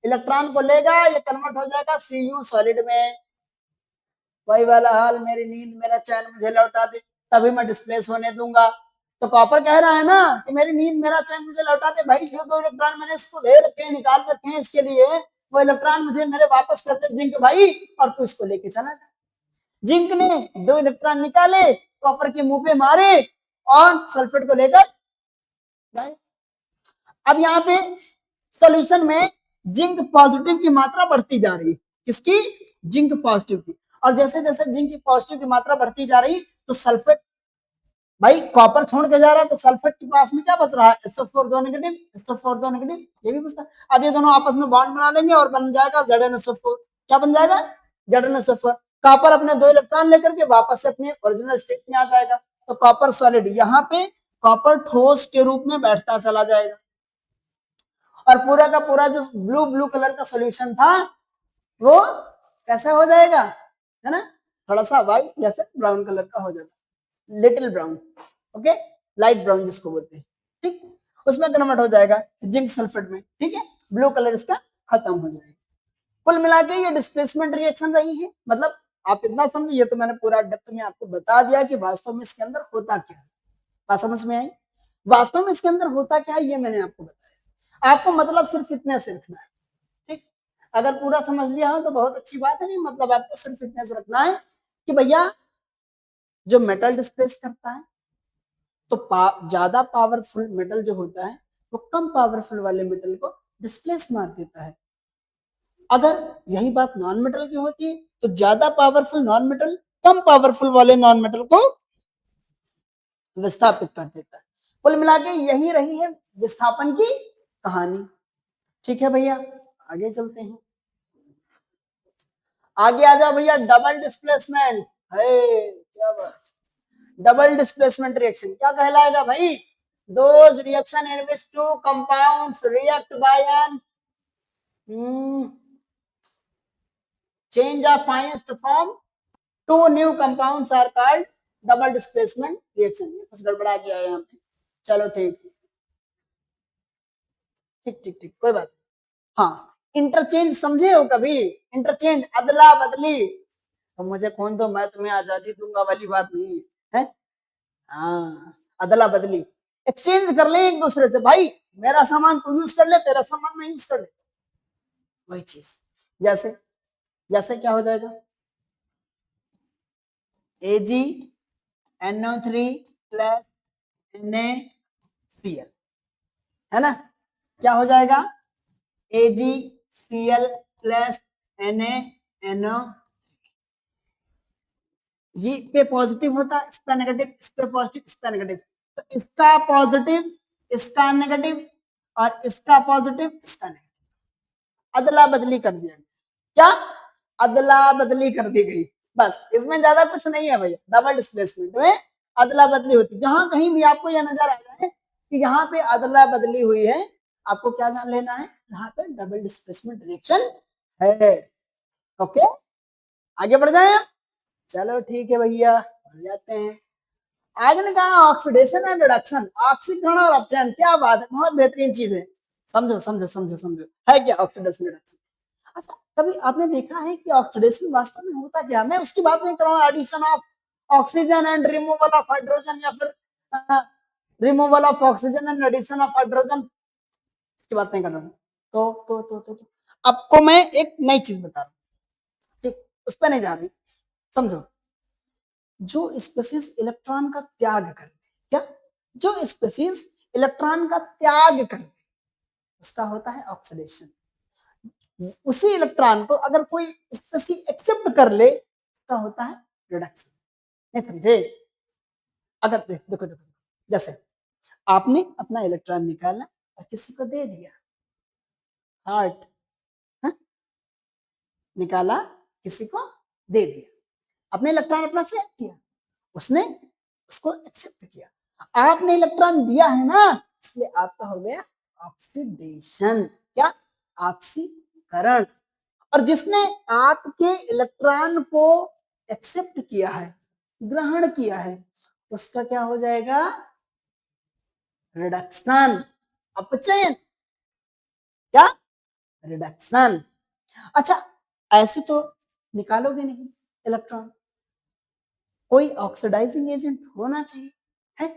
इलेक्ट्रॉन को लेगा, ये कन्वर्ट हो जाएगा Cu सॉलिड में। वही वाला हाल, मेरी नींद मेरा चैन मुझे लौटा दे, तभी मैं डिस्प्लेस होने दूंगा। तो कॉपर कह रहा है ना कि मेरी नींद मेरा चैन मुझे लौटा दे भाई, जो 2 इलेक्ट्रॉन मैंने इसको दे रखे हैं, निकाल रखे हैं इसके लिए, वो इलेक्ट्रॉन मुझे मेरे वापस कर दे जिंक भाई, और तू इसको लेके चला जा। जिंक ने 2 इलेक्ट्रॉन निकाले, कॉपर के मुंह पे मारे और सल्फेट को लेकर गए। अब यहाँ पे सॉल्यूशन में जिंक पॉजिटिव की मात्रा बढ़ती जा रही है। किसकी? जिंक पॉजिटिव की। और जैसे जैसे जिंक पॉजिटिव की मात्रा बढ़ती जा रही तो सल्फेट, भाई कॉपर छोड़ के जा रहा है तो सल्फेट के पास में क्या बच रहा है? SO4 2 नेगेटिव, SO4 2 नेगेटिव, ये भी बचता है। अब ये दोनों आपस में बॉन्ड बना लेंगे और बन जाएगा ZnSO4। क्या बन जाएगा? ZnSO4। कॉपर अपने 2 इलेक्ट्रॉन लेकर के वापस से अपने ओरिजिनल स्टेट में आ जाएगा। तो कॉपर सॉलिड, यहाँ पे कॉपर ठोस के रूप में बैठता चला जाएगा और पूरा का पूरा जो ब्लू ब्लू कलर का सॉल्यूशन था वो कैसा हो जाएगा, है ना, थोड़ा सा व्हाइट या फिर ब्राउन कलर का हो जाता, little brown, okay, light brown जिसको बोलते हैं, ठीक। उसमें कन्वर्ट हो जाएगा जिंक सल्फेट में, ठीक है, ब्लू कलर इसका खत्म हो जाएगा। कुल मिला के ये डिस्प्लेसमेंट रिएक्शन रही है। मतलब आप इतना समझे, ये तो मैंने पूरा डेप्थ में आपको बता दिया कि वास्तव में इसके अंदर होता क्या है। बात समझ में आई? वास्तव में इसके अंदर होता क्या है ये मैंने आपको बताया। आपको मतलब सिर्फ इतने से रखना है, ठीक। अगर पूरा समझ लिया हो तो बहुत अच्छी बात है, नहीं मतलब आपको सिर्फ इतने से रखना है कि भैया जो मेटल डिस्प्लेस करता है तो ज्यादा पावरफुल मेटल जो होता है वो कम पावरफुल वाले मेटल को डिस्प्लेस मार देता है। अगर यही बात नॉन मेटल की होती है तो ज्यादा पावरफुल नॉन मेटल कम पावरफुल वाले नॉन मेटल को विस्थापित कर देता है। कुल मिला के यही रही है विस्थापन की कहानी, ठीक है भैया। आगे चलते हैं, आगे आ जाओ भैया। डबल डिस्प्लेसमेंट है, क्या बात, डबल डिस्प्लेसमेंट रिएक्शन क्या कहलाएगा भाई? Those reaction in which two compounds react by an change of ions to form two new compounds are called double displacement reaction। कुछ गड़बड़ा गया है यहाँ पे, चलो ठीक ठीक ठीक ठीक, कोई बात। हाँ, इंटरचेंज समझे हो कभी? इंटरचेंज, अदला बदली, तो मुझे कौन दो मैं तुम्हें आजादी दूंगा वाली बात नहीं है, हाँ, अदला बदली, एक्सचेंज कर ले एक दूसरे से, भाई मेरा सामान तू यूज कर ले, तेरा सामान मैं यूज कर ले, वही चीज। जैसे जैसे क्या हो जाएगा? AgNO3 प्लस NaCl, है ना, क्या हो जाएगा? AgCl प्लस NaNO, ये पे पॉजिटिव होता है, इस पे नेगेटिव, इस पे पॉजिटिव, इस पे नेगेटिव, तो इसका पॉजिटिव इसका नेगेटिव और इसका पॉजिटिव इसका नेगेटिव, अदला बदली कर दिया गया। क्या? अदला बदली कर दी गई। बस इसमें ज्यादा कुछ नहीं है भैया। डबल डिस्प्लेसमेंट में अदला बदली होती है। जहां कहीं भी आपको यह नजर आ जाए कि यहाँ पे अदला बदली हुई है, आपको क्या जान लेना है, यहाँ पे डबल डिस्प्लेसमेंट रिएक्शन है। ओके, आगे बढ़ जाए आप। चलो ठीक है भैया, बढ़ जाते हैं। आगे ने कहा ऑक्सीडेशन एंड रिडक्शन, ऑक्सीकरण और अपचयन। क्या बात है, बहुत बेहतरीन चीज है। समझो समझो समझो समझो, है क्या ऑक्सीडेशन रिडक्शन। अच्छा, कभी आपने देखा है कि ऑक्सीडेशन वास्तव में होता क्या? मैं उसकी बात नहीं कर रहा हूँ addition of oxygen and removal of hydrogen, या फिर removal of oxygen and addition of hydrogen, इसकी बात नहीं कर रहा हूँ। तो आपको मैं एक नई चीज बता रहा हूँ, ठीक, उस पर नहीं जा रही। समझो, जो स्पीसीज इलेक्ट्रॉन का त्याग करते, क्या, जो स्पीसीज इलेक्ट्रॉन का त्याग करते, उसका होता है ऑक्सीडेशन। उसी इलेक्ट्रॉन को अगर कोई स्पीसीज एक्सेप्ट कर ले, उसका होता है रिडक्शन। नहीं समझे? अगर देखो देखो, जैसे आपने अपना इलेक्ट्रॉन निकाला और किसी को दे दिया, हार्ट निकाला किसी को दे दिया, अपने इलेक्ट्रॉन अपना सेव किया, उसने उसको एक्सेप्ट किया, आपने इलेक्ट्रॉन दिया है ना, इसलिए आपका हो गया ऑक्सीडेशन। क्या? ऑक्सीकरण। और जिसने आपके इलेक्ट्रॉन को एक्सेप्ट किया है, ग्रहण किया है, उसका क्या हो जाएगा? रिडक्शन, अपचयन। क्या? रिडक्शन। अच्छा, ऐसे तो निकालोगे नहीं इलेक्ट्रॉन, कोई ऑक्सीडाइजिंग एजेंट होना चाहिए, है,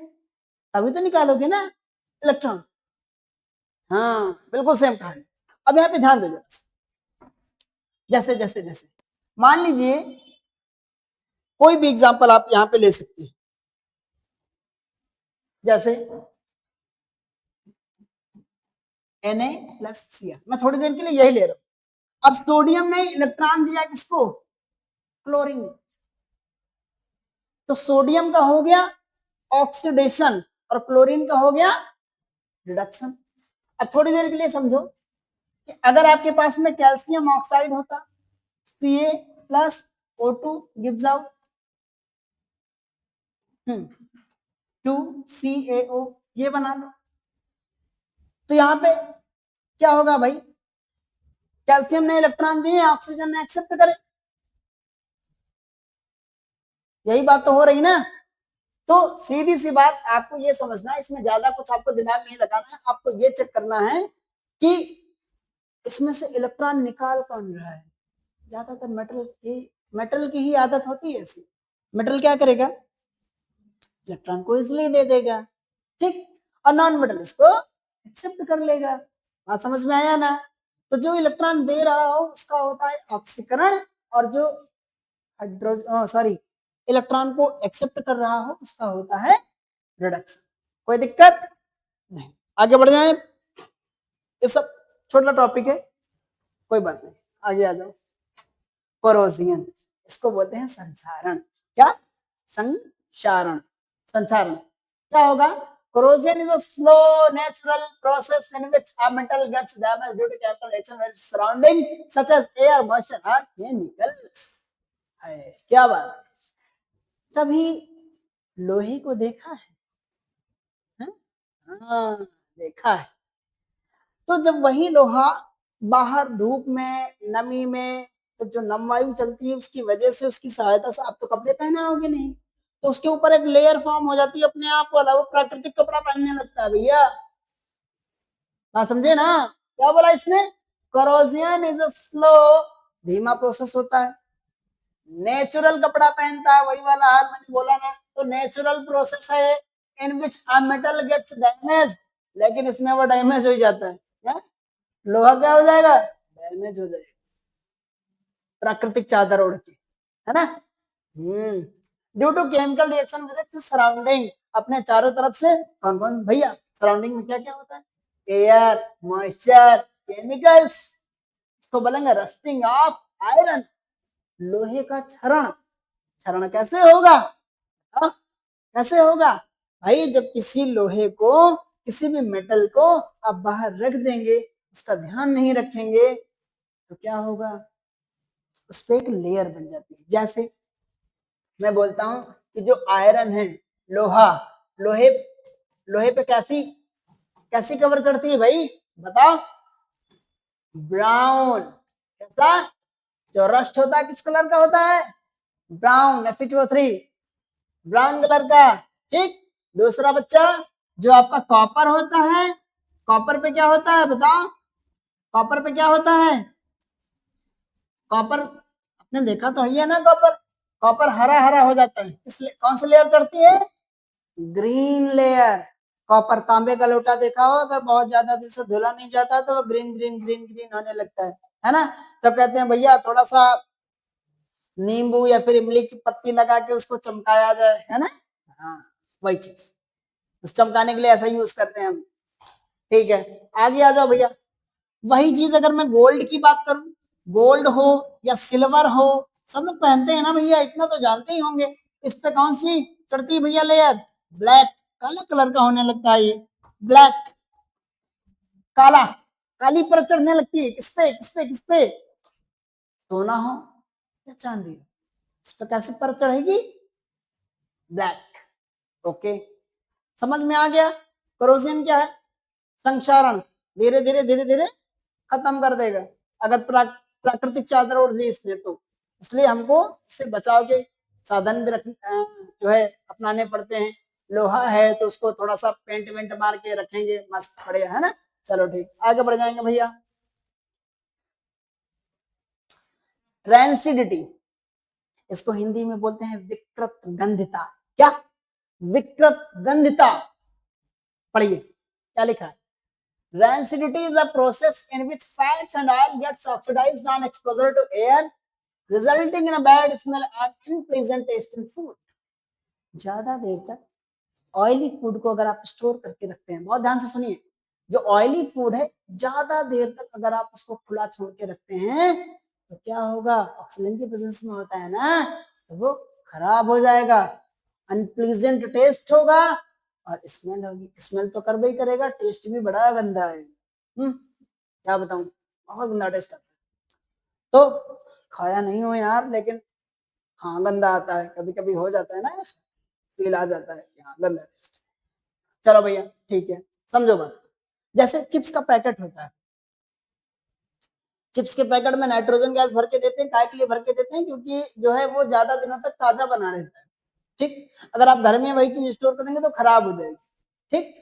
तभी तो निकालोगे ना इलेक्ट्रॉन। हाँ, बिल्कुल सेम कहानी। अब यहाँ पे ध्यान दो जरा। जैसे जैसे जैसे मान लीजिए कोई भी एग्जांपल आप यहाँ पे ले सकते हैं, जैसे Na+Cl, मैं थोड़ी देर के लिए यही ले रहा हूं। अब सोडियम ने इलेक्ट्रॉन दिया किसको? क्लोरीन। तो सोडियम का हो गया ऑक्सीडेशन और क्लोरीन का हो गया रिडक्शन। अब थोड़ी देर के लिए समझो कि अगर आपके पास में कैल्शियम ऑक्साइड होता, Ca+O2 गिव्स आउट 2CaO, ये बना लो। तो यहां पे क्या होगा भाई? कैल्शियम ने इलेक्ट्रॉन दिए, ऑक्सीजन ने एक्सेप्ट करे, यही बात तो हो रही ना। तो सीधी सी बात, आपको ये समझना है, इसमें ज्यादा कुछ आपको दिमाग नहीं लगाना है, आपको ये चेक करना है कि इसमें से इलेक्ट्रॉन निकाल कौन रहा है। ज्यादातर मेटल की ही आदत होती है ऐसी। मेटल क्या करेगा? इलेक्ट्रॉन को इसलिए दे देगा, ठीक, और नॉन मेटल इसको एक्सेप्ट कर लेगा। बात समझ में आया ना? तो जो इलेक्ट्रॉन दे रहा हो उसका होता है ऑक्सीकरण, और जो हाइड्रोजन इलेक्ट्रॉन को एक्सेप्ट कर रहा हो उसका होता है रिडक्शन। कोई दिक्कत नहीं, आगे बढ़ जाए। ये सब छोटा टॉपिक है, कोई बात नहीं, आगे आ जाओ। कोरोजियन, इसको बोलते हैं संक्षारण। क्या? संक्षारण। संक्षारण क्या होगा? corrosion is a slow natural process in which a metal gets damaged due to chemical reaction with its surrounding such as air, moisture or chemicals। है क्या बात? कभी लोहे को देखा है? हाँ, देखा है। तो जब वही लोहा बाहर धूप में, नमी में, तो जो नम वायु चलती है उसकी वजह से, उसकी सहायता से, आप तो कपड़े पहनाओगे नहीं, तो उसके ऊपर एक लेयर फॉर्म हो जाती है अपने आप वाला, वो प्राकृतिक कपड़ा पहनने लगता है भैया। बात समझे ना? क्या बोला इसने? करोजियन इज अ स्लो, धीमा प्रोसेस होता है। नेचुरल कपड़ा पहनता है, वही वाला हाल मैंने बोला ना। तो नेचुरल प्रोसेस है इन विच अ मेटल गेट्स डैमेज, लेकिन इसमें वो डैमेज हो जाता है। क्या? लोहा क्या हो जाएगा? डैमेज हो जाएगा, प्राकृतिक चादर ओढ़ के, है ना। Due to chemical reaction with its surrounding, अपने चारों तरफ से कौन कौन भैया? सराउंडिंग में क्या क्या होता है? Air, moisture, chemicals. इसको बोलेंगे रस्टिंग ऑफ आयरन, लोहे का क्षरण। क्षरण कैसे होगा? कैसे होगा भाई? जब किसी लोहे को, किसी भी मेटल को आप बाहर रख देंगे, उसका ध्यान नहीं रखेंगे, तो क्या होगा? उस पर एक लेयर बन जाती है। जैसे मैं बोलता हूं कि जो आयरन है, लोहा, लोहे लोहे पे कैसी कैसी कवर चढ़ती है भाई, बताओ? ब्राउन। कैसा? जो रस्ट होता है किस कलर का होता है? ब्राउन। Fe2O3 ब्राउन कलर का। ठीक। दूसरा बच्चा, जो आपका कॉपर होता है, कॉपर पे क्या होता है बताओ? कॉपर पे क्या होता है? कॉपर आपने देखा तो है ना, कॉपर कॉपर हरा हरा हो जाता है, इसलिए कौन सी लेयर चढ़ती है? Green layer. कॉपर, तांबे का लोटा देखा हो, अगर बहुत ज्यादा दिन से धुला नहीं जाता तो वो ग्रीन ग्रीन ग्रीन ग्रीन होने लगता है ना? तो कहते हैं भैया थोड़ा सा नींबू या फिर इमली की पत्ती लगा के उसको चमकाया जाए, है ना? हाँ, वही चीज उस चमकाने के लिए ऐसा यूज करते हैं हम। ठीक है, आगे आ जाओ भैया। वही चीज अगर मैं गोल्ड की बात करूं, गोल्ड हो या सिल्वर हो, सब लोग पहनते हैं ना भैया, इतना तो जानते ही होंगे। इस पे कौन सी चढ़ती है भैया लेयर? ब्लैक। काला कलर का होने लगता है ये, ब्लैक, काला, काली परत चढ़ने लगती है। किस पे किस पे किस पे? सोना हो या चांदी हो, इस पे कैसी परत चढ़ेगी? ब्लैक। ओके, समझ में आ गया? करोजन क्या है? संक्षारण, धीरे धीरे धीरे धीरे खत्म कर देगा अगर प्राकृतिक चादर ओढ़ ली इसने तो। इसलिए हमको इससे बचाव के साधन भी जो है अपनाने पड़ते हैं। लोहा है तो उसको थोड़ा सा पेंट वेंट मार के रखेंगे मस्त बढ़िया, है ना? चलो ठीक, आगे बढ़ जाएंगे भैया। रैंसिडिटी, इसको हिंदी में बोलते हैं विकृत गंधिता। क्या? विकृत गंधिता। पढ़िए क्या लिखा है? Rancidity is a process in which fats and oil gets oxidized on exposure to air, resulting in a bad smell and unpleasant taste in food. ज्यादा देर तक ऑयली फूड को अगर आप स्टोर करके रखते हैं, बहुत ध्यान से सुनिए, जो ऑयली फूड है ज्यादा देर तक अगर आप उसको खुला छोड़ के रखते हैं तो क्या होगा? ऑक्सीजन की प्रेजेंस में होता है ना, तो वो खराब हो जाएगा, अनप्लीजेंट टेस्ट होगा और स्मेल होगी। स्मेल तो कर ही करेगा, टेस्ट भी बड़ा गंदा है। क्या बताऊं, बहुत गंदा टेस्ट आता है। तो खाया नहीं हो यार, लेकिन हाँ गंदा आता है, कभी कभी हो जाता है ना, ऐसा फील आ जाता है कि हाँ गंदा टेस्ट। चलो भैया ठीक है, समझो बात। जैसे चिप्स का पैकेट होता है, चिप्स के पैकेट में नाइट्रोजन गैस भर के देते हैं, काय के लिए भर के देते हैं? क्योंकि जो है वो ज्यादा दिनों तक ताजा बना रहता है। ठीक, अगर आप घर में वही चीज स्टोर करेंगे तो खराब हो जाएगी। ठीक,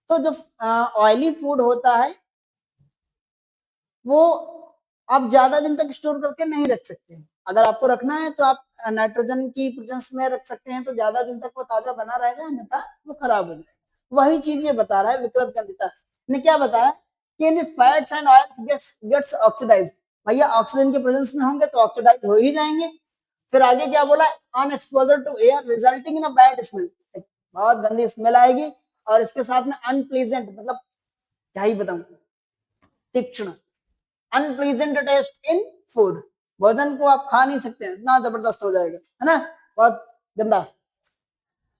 तो जो ऑयली फूड होता है वो आप ज्यादा दिन तक स्टोर करके नहीं रख सकते। अगर आपको रखना है तो आप नाइट्रोजन की प्रेजेंस में रख सकते हैं, तो ज्यादा दिन तक वो ताजा बना रहेगा, अन्यथा वो खराब हो जाएगा। वही चीज ये बता रहा है विकृत गंधिता ने। क्या बताया कि fats and oil gets oxidise. भैया ऑक्सीजन के प्रेजेंस में होंगे तो ऑक्सीडाइज हो ही जाएंगे। फिर आगे क्या बोला? On exposure to air resulting in a bad smell, बहुत गंदी स्मेल आएगी। और इसके साथ में अनप्लीजेंट, मतलब क्या ही बताऊं, तीक्ष्ण, अनप्लीजेंट टेस्ट इन फूड, भोजन को आप खा नहीं सकते, इतना जबरदस्त हो जाएगा, है ना? बहुत गंदा।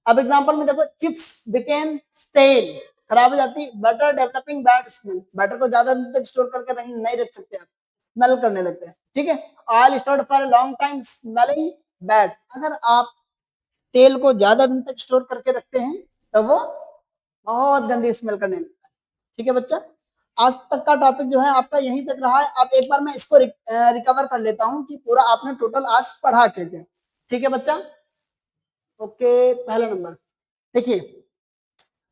अब एग्जांपल में देखो, चिप्स बिकेम स्टेल, खराब हो जाती। Butter developing bad smell, butter को ज्यादा दिन तक स्टोर करके नहीं रख सकते आप, स्मेल करने लगते हैं। ठीक है, oil stored for a long time smelling bad, अगर आप तेल को ज्यादा दिन तक स्टोर करके रखते हैं तो वो बहुत गंदी स्मेल करने लगता है। ठीक है बच्चा, आज तक का टॉपिक जो है आपका यहीं तक रहा है। अब एक बार मैं इसको रिकवर कर लेता हूं कि पूरा आपने टोटल आज पढ़ा क्या क्या। ठीक है बच्चा, ओके। पहला नंबर देखिए,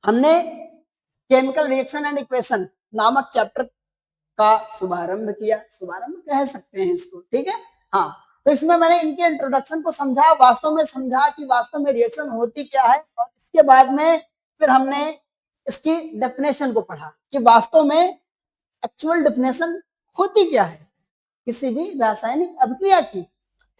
हमने केमिकल रिएक्शन एंड इक्वेशन नामक चैप्टर का शुभारंभ किया, शुभारंभ कह सकते हैं इसको। ठीक है, हाँ। तो इसमें मैंने इनके इंट्रोडक्शन को समझा, वास्तव में समझा कि वास्तव में रिएक्शन होती क्या है, और इसके बाद में फिर हमने इसकी डेफिनेशन को पढ़ा कि वास्तव में एक्चुअल डेफिनेशन होती क्या है किसी भी रासायनिक अभिक्रिया की।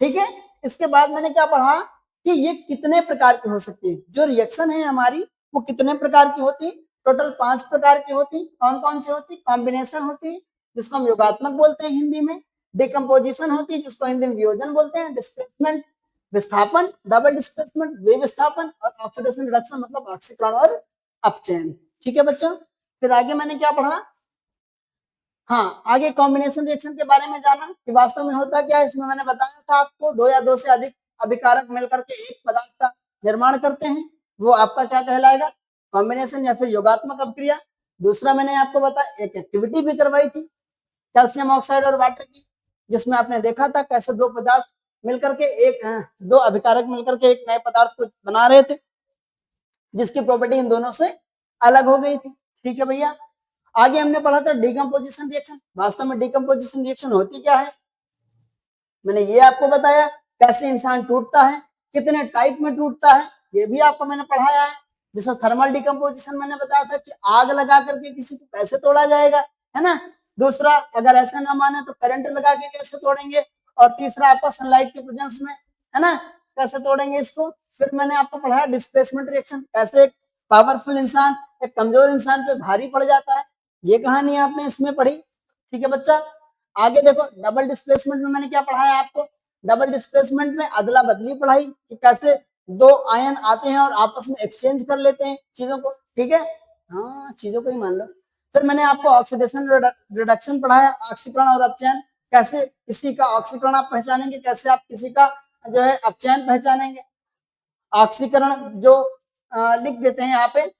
ठीक है, इसके बाद मैंने क्या पढ़ा कि ये कितने प्रकार की हो सकती है, जो रिएक्शन है हमारी वो कितने प्रकार की होती? टोटल 5 प्रकार की होती। कौन कौन सी होती? कॉम्बिनेशन होती है जिसको हम योगात्मक बोलते हैं हिंदी में, डिकम्पोजिशन होती है जिसको हिंदी में वियोजन बोलते हैं, डिस्प्लेसमेंट विस्थापन, डबल डिस्प्लेसमेंट विस्थापन, और ऑक्सीडेशन रिडक्शन मतलब ऑक्सीकरण और अपचयन। ठीक है बच्चों, फिर आगे मैंने क्या पढ़ा? हाँ, आगे कॉम्बिनेशन रिएक्शन के बारे में जाना कि वास्तव में होता क्या है। इसमें मैंने बताया था आपको, दो या दो से अधिक अभिकारक मिलकर के एक पदार्थ का निर्माण करते हैं, वो आपका क्या कहलाएगा, कॉम्बिनेशन या फिर योगात्मक अभिक्रिया। दूसरा मैंने आपको बताया एक एक्टिविटी भी करवाई थी कैल्शियम ऑक्साइड और वाटर की, जिसमें आपने देखा था कैसे दो पदार्थ मिलकर के दो अभिकारक मिलकर के एक नए पदार्थ को बना रहे थे, जिसकी प्रॉपर्टी इन दोनों से अलग हो गई थी। ठीक है भैया, आगे हमने पढ़ा था डिकम्पोजिशन रिएक्शन। वास्तव में डिकम्पोजिशन रिएक्शन होती क्या है, मैंने ये आपको बताया, कैसे इंसान टूटता है, कितने टाइप में टूटता है, ये भी आपको मैंने पढ़ाया है। जैसे थर्मल डिकम्पोजिशन मैंने बताया था कि आग लगा करके किसी को कैसे तोड़ा जाएगा, है ना। दूसरा, अगर ऐसा ना माने तो करंट लगा के कैसे तोड़ेंगे। और तीसरा आपका सनलाइट के प्रेजेंस में, है ना, कैसे तोड़ेंगे इसको। फिर मैंने आपको पढ़ाया डिस्प्लेसमेंट रिएक्शन, कैसे एक पावरफुल इंसान एक कमजोर इंसान पे भारी पड़ जाता है, ये कहानी आपने इसमें पढ़ी। ठीक है बच्चा, आगे देखो डबल डिस्प्लेसमेंट में मैंने क्या पढ़ाया आपको, डबल डिस्प्लेसमेंट में अदला बदली पढ़ाई कि कैसे दो आयन आते हैं और आपस में एक्सचेंज कर लेते हैं चीजों को। ठीक है, हाँ चीजों को ही मान लो। फिर मैंने आपको ऑक्सीडेशन रिडक्शन पढ़ाया, ऑक्सीकरण और अपचयन, कैसे किसी का ऑक्सीकरण आप पहचानेंगे, कैसे आप किसी का जो है अपचयन पहचानेंगे। ऑक्सीकरण जो लिख देते हैं यहाँ पे,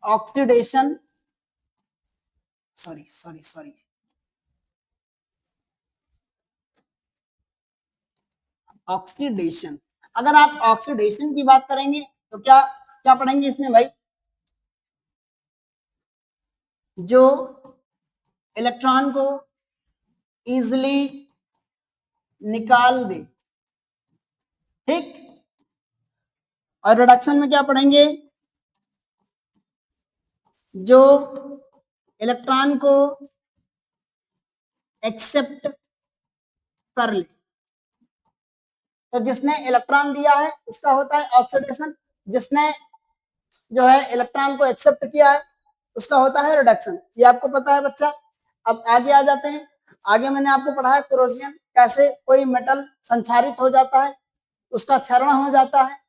ऑक्सीडेशन, सॉरी ऑक्सीडेशन। अगर आप ऑक्सीडेशन की बात करेंगे तो क्या क्या पढ़ेंगे इसमें भाई, जो इलेक्ट्रॉन को इजिली निकाल दे। ठीक, और रिडक्शन में क्या पढ़ेंगे, जो इलेक्ट्रॉन को एक्सेप्ट कर ले। तो जिसने इलेक्ट्रॉन दिया है उसका होता है ऑक्सीडेशन, जिसने जो है इलेक्ट्रॉन को एक्सेप्ट किया है उसका होता है रिडक्शन। ये आपको पता है बच्चा। अब आगे आ जाते हैं, आगे मैंने आपको पढ़ाया कोरोजन, कैसे कोई मेटल संक्षारित हो जाता है, उसका क्षरण हो जाता है,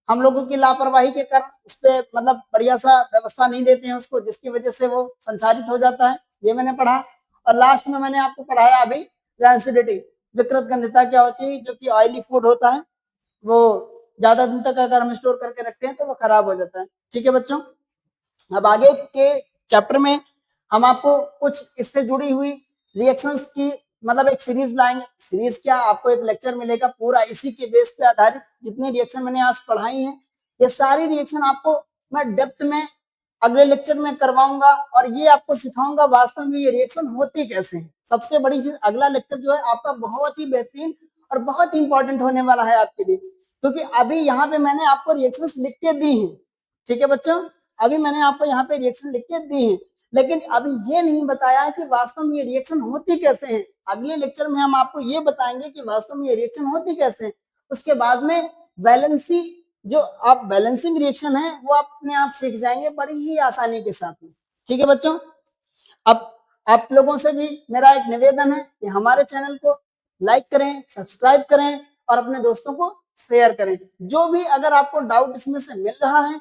हम लोगों की लापरवाही के कारण उस पर मतलब बढ़िया सा व्यवस्था नहीं देते हैं उसको, जिसकी वजह से वो संचारित हो जाता है, ये मैंने पढ़ा। और लास्ट में मैंने आपको पढ़ाया अभी रैंसिडिटी, विकृत गंधता क्या होती है, जो कि ऑयली फूड होता है, वो ज्यादा दिन तक अगर हम स्टोर करके रखते हैं तो वो खराब हो जाता है। ठीक है बच्चों, अब आगे के चैप्टर में हम आपको कुछ इससे जुड़ी हुई रिएक्शंस की मतलब एक सीरीज लाएंगे। सीरीज क्या, आपको एक लेक्चर मिलेगा पूरा इसी के बेस पे आधारित, जितनी रिएक्शन मैंने आज पढ़ाई हैं ये सारी रिएक्शन आपको मैं डेप्थ में अगले लेक्चर में करवाऊंगा, और ये आपको सिखाऊंगा वास्तव में ये रिएक्शन होती कैसे है। सबसे बड़ी चीज, अगला लेक्चर जो है आपका बहुत ही बेहतरीन और बहुत इंपॉर्टेंट होने वाला है आपके लिए, क्योंकि अभी यहाँ पे मैंने आपको रिएक्शंस लिख के दी हैं। ठीक है बच्चों, अभी मैंने आपको यहाँ पे रिएक्शन लिख के दी है, लेकिन अभी ये नहीं बताया है कि वास्तव में ये रिएक्शन होती कैसे है। अगले लेक्चर में हम आपको ये बताएंगे कि वास्तव में ये रिएक्शन होती कैसे है। उसके बाद में वैलेंसी, जो आप बैलेंसिंग रिएक्शन है वो आप अपने आप सीख जाएंगे बड़ी ही आसानी के साथ में। ठीक है बच्चों, अब आप लोगों से भी मेरा एक निवेदन है कि हमारे चैनल को लाइक करें, सब्सक्राइब करें और अपने दोस्तों को शेयर करें। जो भी अगर आपको डाउट इसमें से मिल रहा है,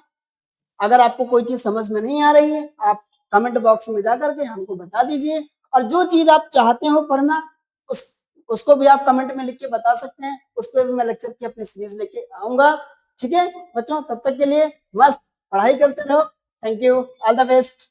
अगर आपको कोई चीज समझ में नहीं आ रही है, आप कमेंट बॉक्स में जाकर के हमको बता दीजिए, और जो चीज आप चाहते हो पढ़ना उसको भी आप कमेंट में लिख के बता सकते हैं, उस पर भी मैं लेक्चर की अपनी सीरीज लेके आऊंगा। ठीक है बच्चों, तब तक के लिए मस्त पढ़ाई करते रहो। Thank you, all the best.